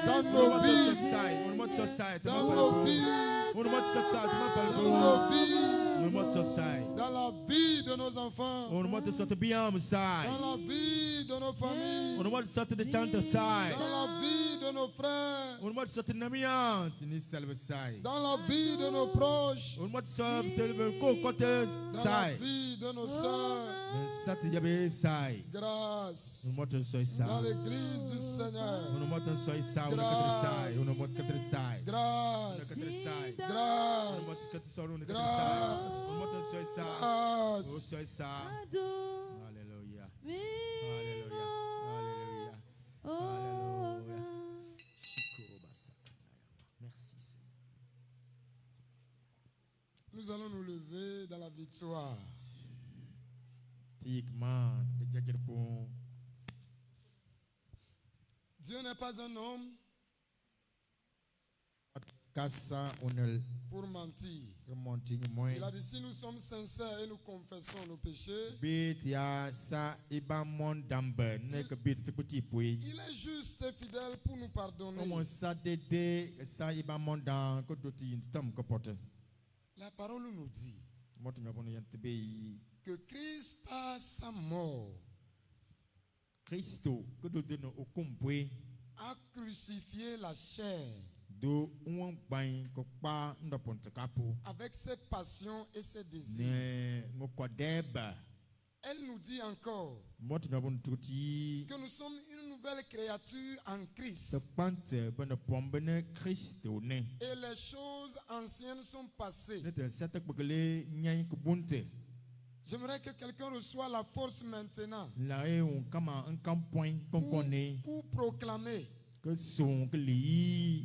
Dans nos vies. Dans nos vies. nos vies, dans la vie de nos enfants, dans la vie de nos familles, dans la vie de nos frères, dans la vie de nos proches, dans la vie de nos sœurs. Grâce dans l'église du Seigneur. Grâce. Alléluia. Merci. Nous allons nous lever dans la victoire. Dieu n'est pas un homme pour mentir. Il a dit si nous sommes sincères et nous confessons nos péchés, il est juste et fidèle pour nous pardonner. La parole nous dit que Christ par sa mort a crucifié la chair avec ses passions et ses désirs. Elle nous dit encore que nous sommes une nouvelle créature en Christ. Et les choses anciennes sont passées. J'aimerais que quelqu'un reçoive la force maintenant pour proclamer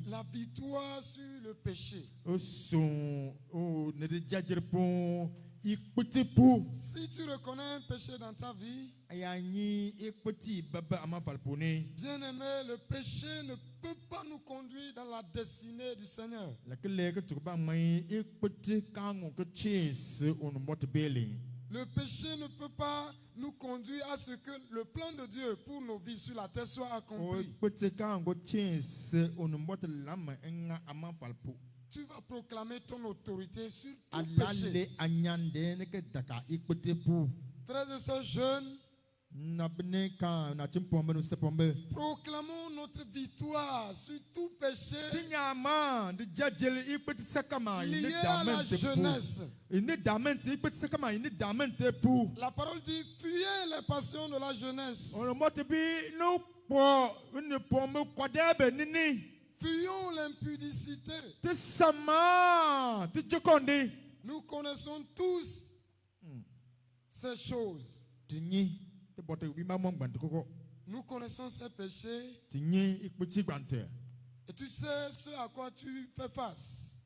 la victoire sur le péché. Si tu reconnais un péché dans ta vie, bien-aimé, le péché ne peut pas nous conduire dans la destinée du Seigneur. Le péché ne peut pas nous conduire à ce que le plan de Dieu pour nos vies sur la terre soit accompli. Tu vas proclamer ton autorité sur tout péché. Frères et sœurs jeunes, proclamons notre victoire sur tout péché lié à la jeunesse. La parole dit fuyez les passions de la jeunesse. Fuyons l'impudicité. Nous connaissons tous ces choses. Nous connaissons ces péchés. Et tu sais ce à quoi tu fais face.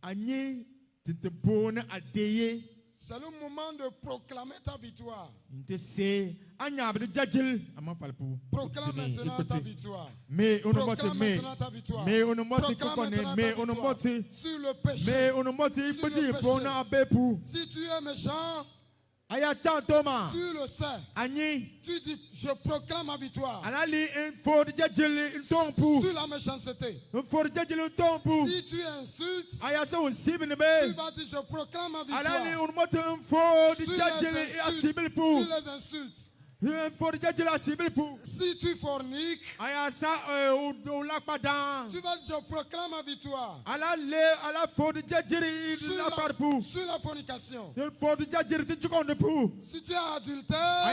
C'est le moment de proclamer ta victoire. Proclame maintenant ta victoire. Proclame maintenant ta victoire. Proclame maintenant ta victoire sur le péché. Si tu es méchant, tu le sais. Tu dis, je proclame ma victoire sur la méchanceté. Si tu insultes, tu vas dire, je proclame ma victoire sur les insultes. Si tu forniques, tu vas dire, je proclame ma victoire sur la fornication. Si tu as adultère,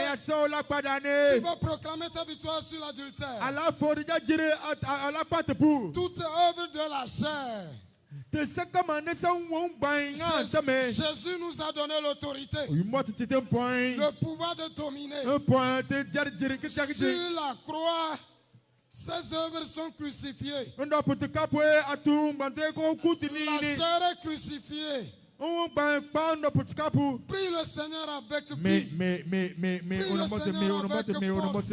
tu vas proclamer ta victoire sur l'adultère. Toute œuvre de la chair. Jésus nous a donné l'autorité, le pouvoir de dominer. Sur la croix, ces œuvres sont crucifiées. La chair est crucifiée. Prie le Seigneur avec vie. Prie le Seigneur avec force.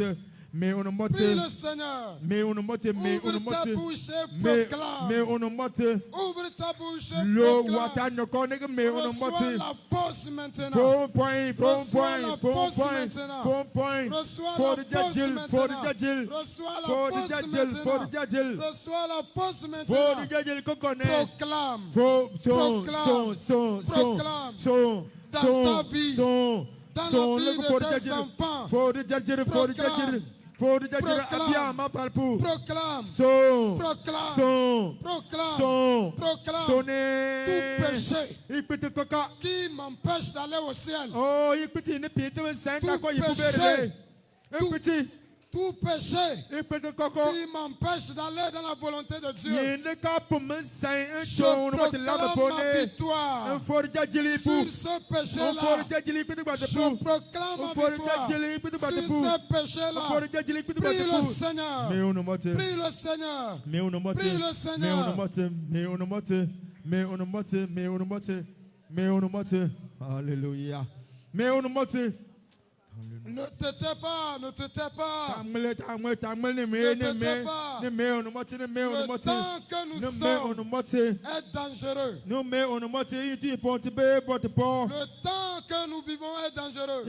Mais on Prie le Seigneur. Ouvre ta bouche et proclame. Ouvre ta bouche et proclame. Reçois la pause maintenant. Reçois la pause maintenant. Reçois la pause maintenant. Reçois la pause maintenant. Reçois la pause maintenant. Proclame. Proclame. Dans ta vie. Dans la vie de tes enfants. Proclame. Proclame. Tout péché qui m'empêche d'aller au ciel. Tout péché qui m'empêche d'aller dans la volonté de Dieu. Je proclame ma victoire sur ce péché-là. Je proclame ma victoire sur ce péché-là. Prie le Seigneur. Prie le Seigneur. Prie le Seigneur. Alléluia. Ne te tais pas, ne te tais pas. Le temps que nous sommes est dangereux. Le temps que nous vivons est dangereux.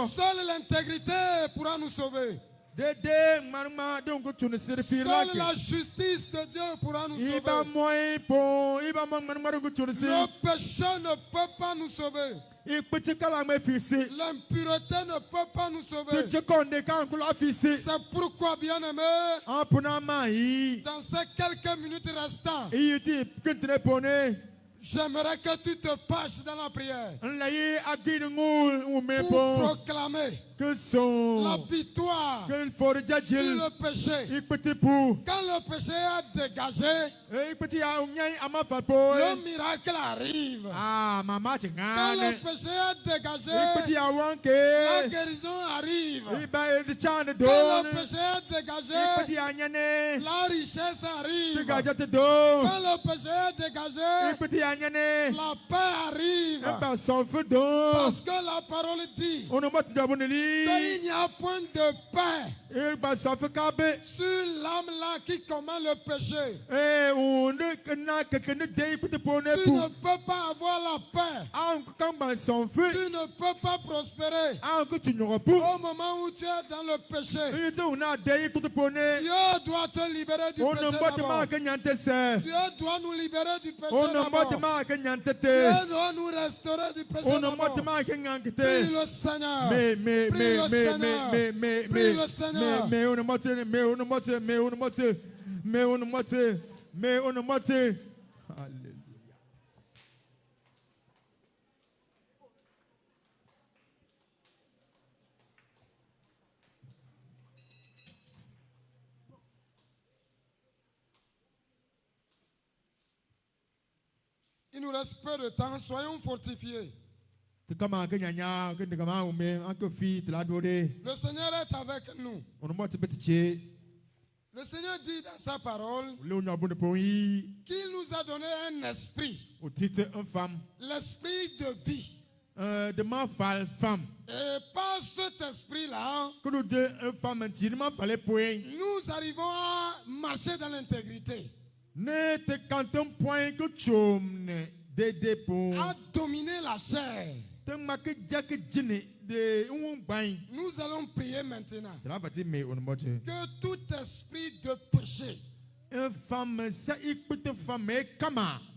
Seule l'intégrité pourra nous sauver. Seule la justice de Dieu pourra nous sauver. Le péché ne peut pas nous sauver. L'impureté ne peut pas nous sauver. C'est pourquoi, bien-aimé, dans ces quelques minutes restantes, j'aimerais que tu te passes dans la prière pour proclamer la victoire sur le péché. Quand le péché est dégagé, le miracle arrive. Quand le péché est dégagé, la guérison arrive. Quand le péché est dégagé, la richesse arrive. Quand le péché est dégagé, la paix arrive. Parce que la parole dit qu'il n'y a point de paix sur l'âme là qui commet le péché. Tu ne peux pas avoir la paix. Tu ne peux pas prospérer au moment où tu es dans le péché. Dieu doit te libérer du péché d'abord. Dieu doit nous libérer du péché d'abord. Dieu doit nous restaurer du péché d'abord. Prie le Seigneur. Prie le Seigneur. Prie le Seigneur. Il nous reste peu de temps, soyons fortifiés. Le Seigneur est avec nous. Le Seigneur dit dans sa parole qu'il nous a donné un esprit, l'esprit de vie. Et par cet esprit-là, nous arrivons à marcher dans l'intégrité, à dominer la chair. Nous allons prier maintenant que tout esprit de péché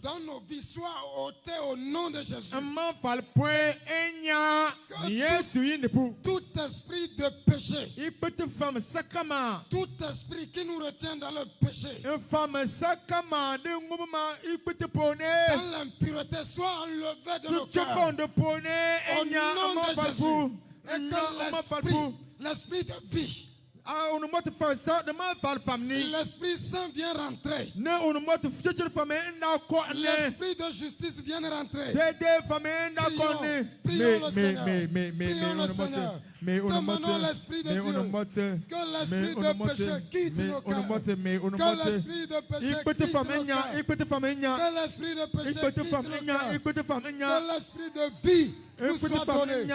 dans nos vies soit ôté au nom de Jésus. Tout esprit de péché, tout esprit qui nous retient dans le péché, dans l'impureté, soit enlevé de nos cœurs au nom de Jésus. Et que l'esprit de vie, l'Esprit Saint vient rentrer. L'Esprit de justice vient rentrer. Prions le Seigneur. Prions le Seigneur. Demandons l'Esprit de Dieu. Que l'Esprit de péché quitte nos cœurs. Que l'Esprit de péché quitte nos cœurs. Que l'Esprit de péché quitte nos cœurs. Que l'Esprit de vie nous soit donné.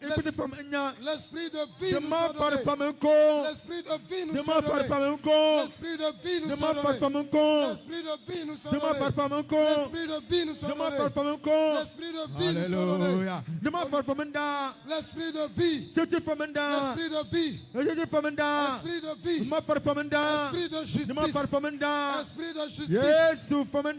L'esprit de vie nous Demande par soit femme donné. un con. L'esprit de vie nous soit Demande par donné. femme un con. L'esprit de vie nous soit Demande par donné. femme un con. L'esprit de vie nous soit Demande par donné. femme un con. L'esprit de vie nous soit Demande donné. par femme un con. L'esprit de vie nous soit donné. Alléluia. Demande par femme un. L'esprit de vie. C'est femme un. L'esprit de vie. C'est femme un. Esprit de vie. Demande par femme un. Esprit de justice. Demande par femme un. Esprit de justice. Yes, femme un.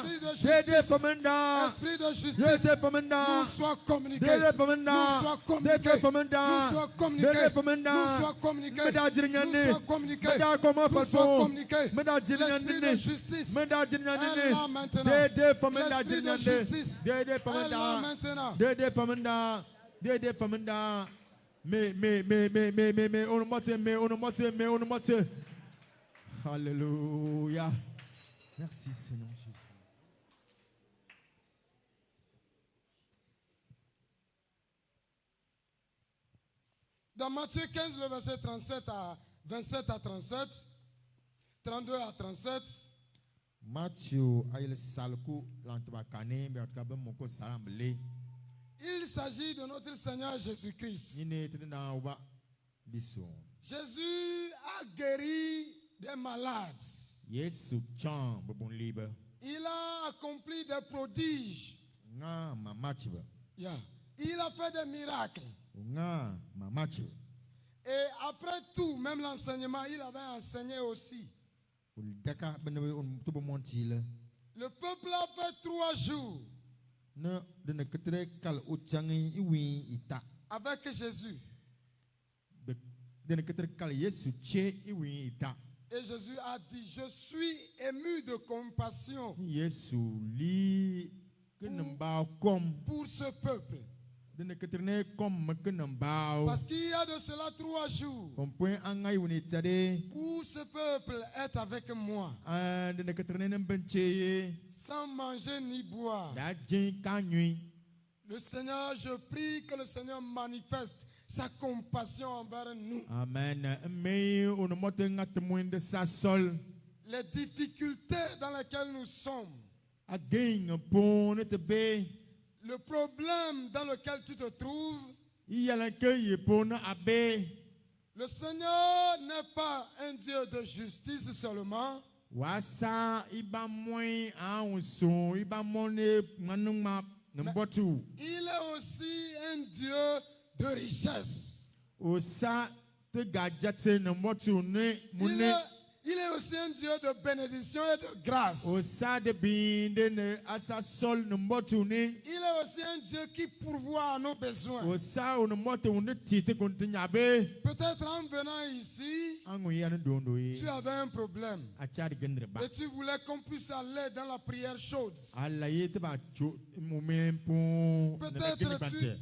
Esprit de C'est des justice. femmes un. Esprit de justice. Yes, femme un. Nous sois communiqués. Des femmes un. Nous sois communiqués. Des femmes un. Nous sois communiqués. Des femmes un. Nous sois communiqués. Meda Nous dirinyane. sois communiqués. Meda comment Nous sois façon. communiqués. Meda L'esprit de dirinyane. justice. Meda Elle dirinyane. là maintenant. Des femmes un. L'esprit de Dirinyane. justice. Des femmes Elle là un. maintenant. Des femmes un. Des femmes un. Mais, on ne monte. Alléluia. Merci Seigneur Jésus. Dans Matthieu 15, le verset 27 à 37, 32 à 37, Matthieu ayel salku lantbakane beatkabe moko sarambele. il s'agit de notre Seigneur Jésus-Christ. Nine tena uba biso. Jésus a guéri des malades. Yesu chan bobon libe. Il a accompli des prodiges. Nga mamachiba. Yeah. Il a fait des miracles. Nga mamachiba. Et après tout, même l'enseignement, il avait enseigné aussi. Le peuple a fait 3 jours avec Jésus. Et Jésus a dit, je suis ému de compassion pour ce peuple. Parce qu'il y a de cela 3 jours où ce peuple est avec moi, sans manger ni boire. Le Seigneur, je prie que le Seigneur manifeste sa compassion envers nous. Amen. Les difficultés dans lesquelles nous sommes, le problème dans lequel tu te trouves, le Seigneur n'est pas un Dieu de justice seulement. Il est aussi un Dieu de richesse. Il est aussi un Dieu de bénédiction et de grâce. Il est aussi un Dieu qui pourvoit à nos besoins. Peut-être en venant ici, tu avais un problème et tu voulais qu'on puisse aller dans la prière chaude. Peut-être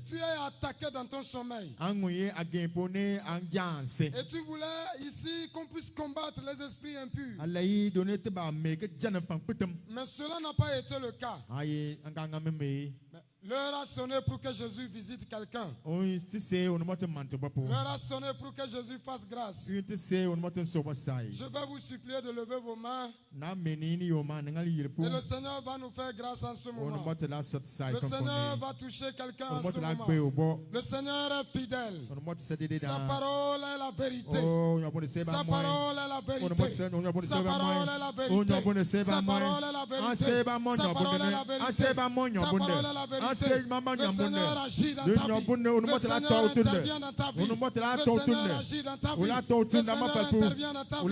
tu es attaqué dans ton sommeil et tu voulais ici qu'on puisse combattre les esprits impurs. Mais cela n'a pas été le cas. L'heure a sonné pour que Jésus visite quelqu'un. L'heure a sonné pour que Jésus fasse grâce. Je vais vous supplier de lever vos mains. Et le Seigneur va nous faire grâce en ce moment. Le Seigneur va toucher quelqu'un en ce moment. Le Seigneur est fidèle. Sa parole est la vérité. Sa parole est la vérité. Sa parole est la vérité. Sa parole est la vérité. Sa parole est la vérité. Sa parole est la vérité. Le Seigneur agit dans ta vie. Le Seigneur intervient dans ta vie. Le Seigneur agit dans ta vie. Le Seigneur intervient dans ta vie.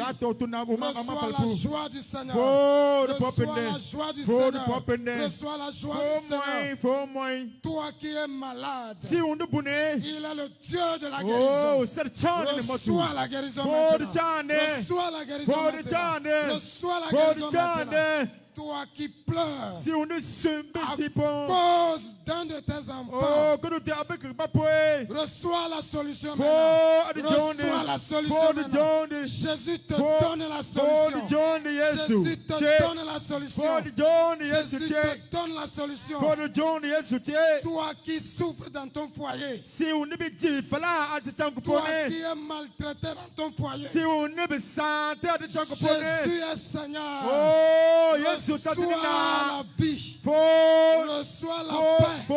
Reçois la joie du Seigneur. Reçois la joie du Seigneur. Reçois la joie du Seigneur. Toi qui es malade, il est le Dieu de la guérison. Reçois la guérison maintenant. Reçois la guérison maintenant. Reçois la guérison maintenant. Toi qui pleures à cause d'un de tes enfants, reçois la solution maintenant. Reçois la solution maintenant. Jésus te donne la solution. Jésus te donne la solution. Jésus te donne la solution. Toi qui souffres dans ton foyer, toi qui es maltraité dans ton foyer, Jésus est Seigneur. Reçois la vie. Reçois la paix.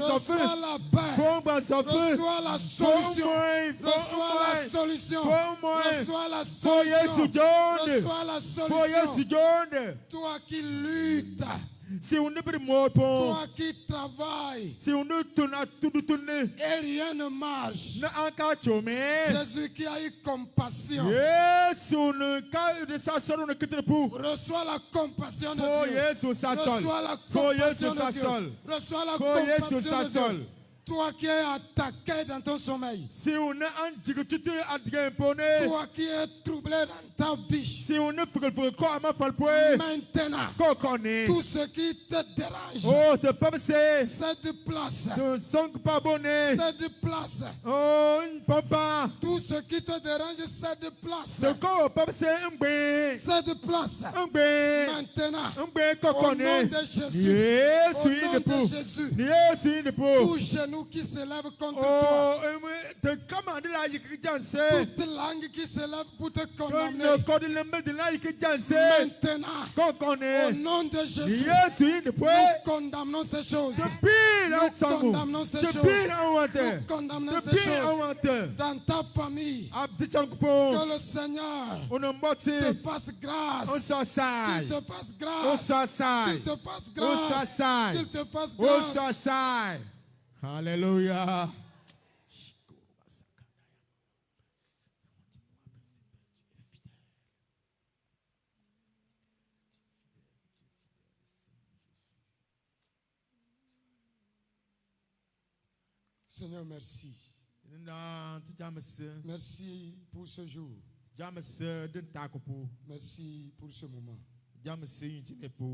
Reçois la paix. Reçois la solution. Reçois la solution. Reçois la solution. Reçois la solution. Toi qui luttes. Toi qui travailles. Et rien ne marche. Jésus qui a eu compassion. Reçois la compassion de Dieu. Reçois la compassion de Dieu. Reçois la compassion de Dieu. Toi qui es attaqué dans ton sommeil. Toi qui es troublé dans ta vie. Maintenant, tout ce qui te dérange, cède place. Cède place. Tout ce qui te dérange, cède place. Cède place. Maintenant, au nom de Jésus. Au nom de Jésus. Tout genou qui s'élève contre toi. Toute langue qui s'élève pour te condamner. Maintenant, au nom de Jésus, nous condamnons ces choses. Nous condamnons ces choses. Nous condamnons ces choses. Dans ta famille, que le Seigneur te fasse grâce. Qu'il te fasse grâce. Qu'il te fasse grâce. Qu'il te fasse grâce. Alléluia. Seigneur, merci. Merci pour ce jour. Merci pour ce moment.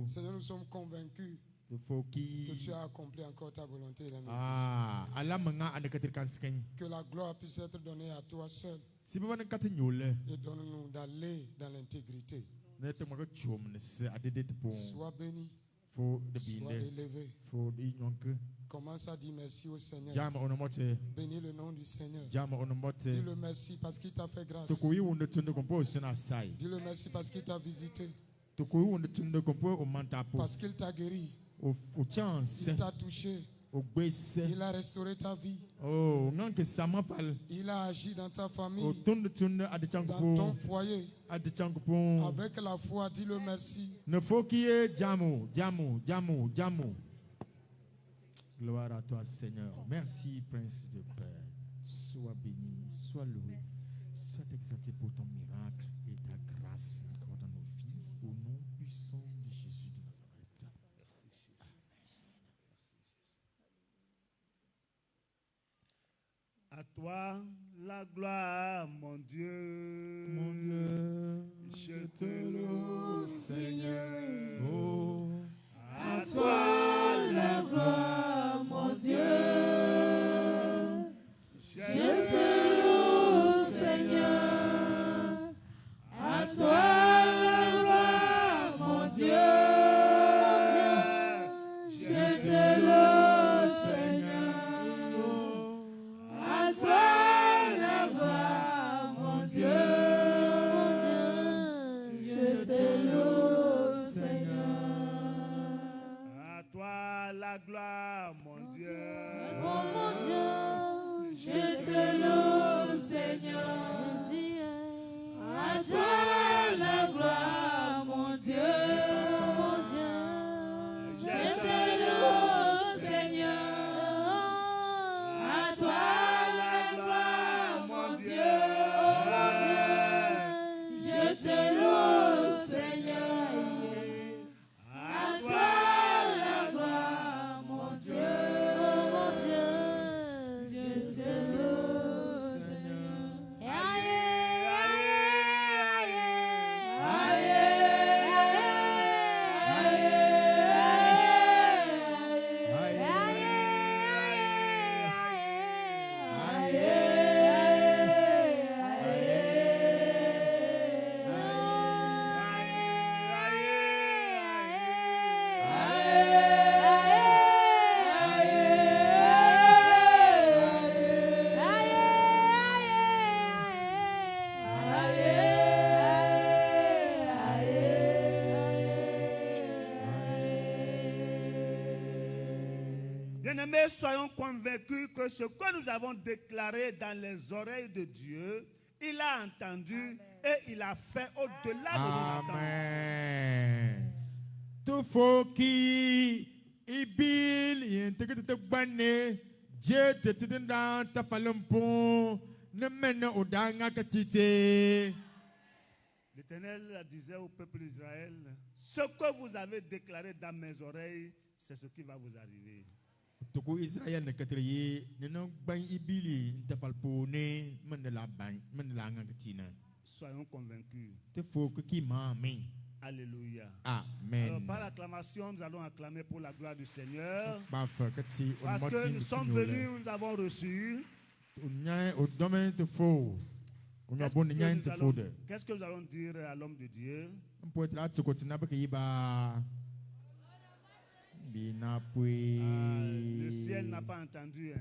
Seigneur, nous sommes convaincus que tu as accompli encore ta volonté dans nos vies. Que la gloire puisse être donnée à toi seul. Et donne-nous d'aller dans l'intégrité. Sois béni. Sois élevé. Commence à dire merci au Seigneur. Bénis le nom du Seigneur. Dis-le merci parce qu'il t'a fait grâce. Dis-le merci parce qu'il t'a visité. Parce qu'il t'a guéri. Il t'a touché. Il a restauré ta vie. Il a agi dans ta famille, dans ton foyer. Avec la foi, dis-le merci. Gloire à toi, Seigneur. Merci, Prince de Paix. Sois béni, sois loué, sois exalté pour ton miracle et ta grâce encore dans nos vies. Au nom puissant de Jésus de Nazareth. Merci, Jésus. À toi la gloire, mon Dieu. Mon Dieu, je te loue, Seigneur. Oh, à toi la gloire, mon Dieu. Je te loue, Seigneur. À toi la gloire, mon Dieu. Je te loue, Seigneur. À toi la gloire, mon Dieu. Je te loue, Seigneur. À toi la gloire, mon Dieu. Oh mon Dieu, je te loue, Seigneur. À toi la gloire, mon Dieu. Je te loue, Seigneur. À toi la gloire, mon Dieu. Je te loue, Seigneur. À toi la gloire, mon Dieu. Je te loue, Seigneur. Bien-aimés, soyons convaincus que ce que nous avons déclaré dans les oreilles de Dieu, il a entendu et il a fait au-delà de nos attentes. Amen. Tout faut qui ibil yintekete gbane je tetenda ta falampon ne mène au danga katite. L'Éternel disait au peuple d'Israël, ce que vous avez déclaré dans mes oreilles, c'est ce qui va vous arriver. Toko Israël ne katriye ne non ban ibili ta falpone mène la ban mène la ngakatina. Soyons convaincus. Te faut qui m'amen. Alléluia. Amen. Alors, par acclamation, nous allons acclamer pour la gloire du Seigneur. Parce Parce que nous sommes venus, nous avons reçu. Qu'est-ce que nous allons dire à l'homme de Dieu? Le ciel n'a pas entendu.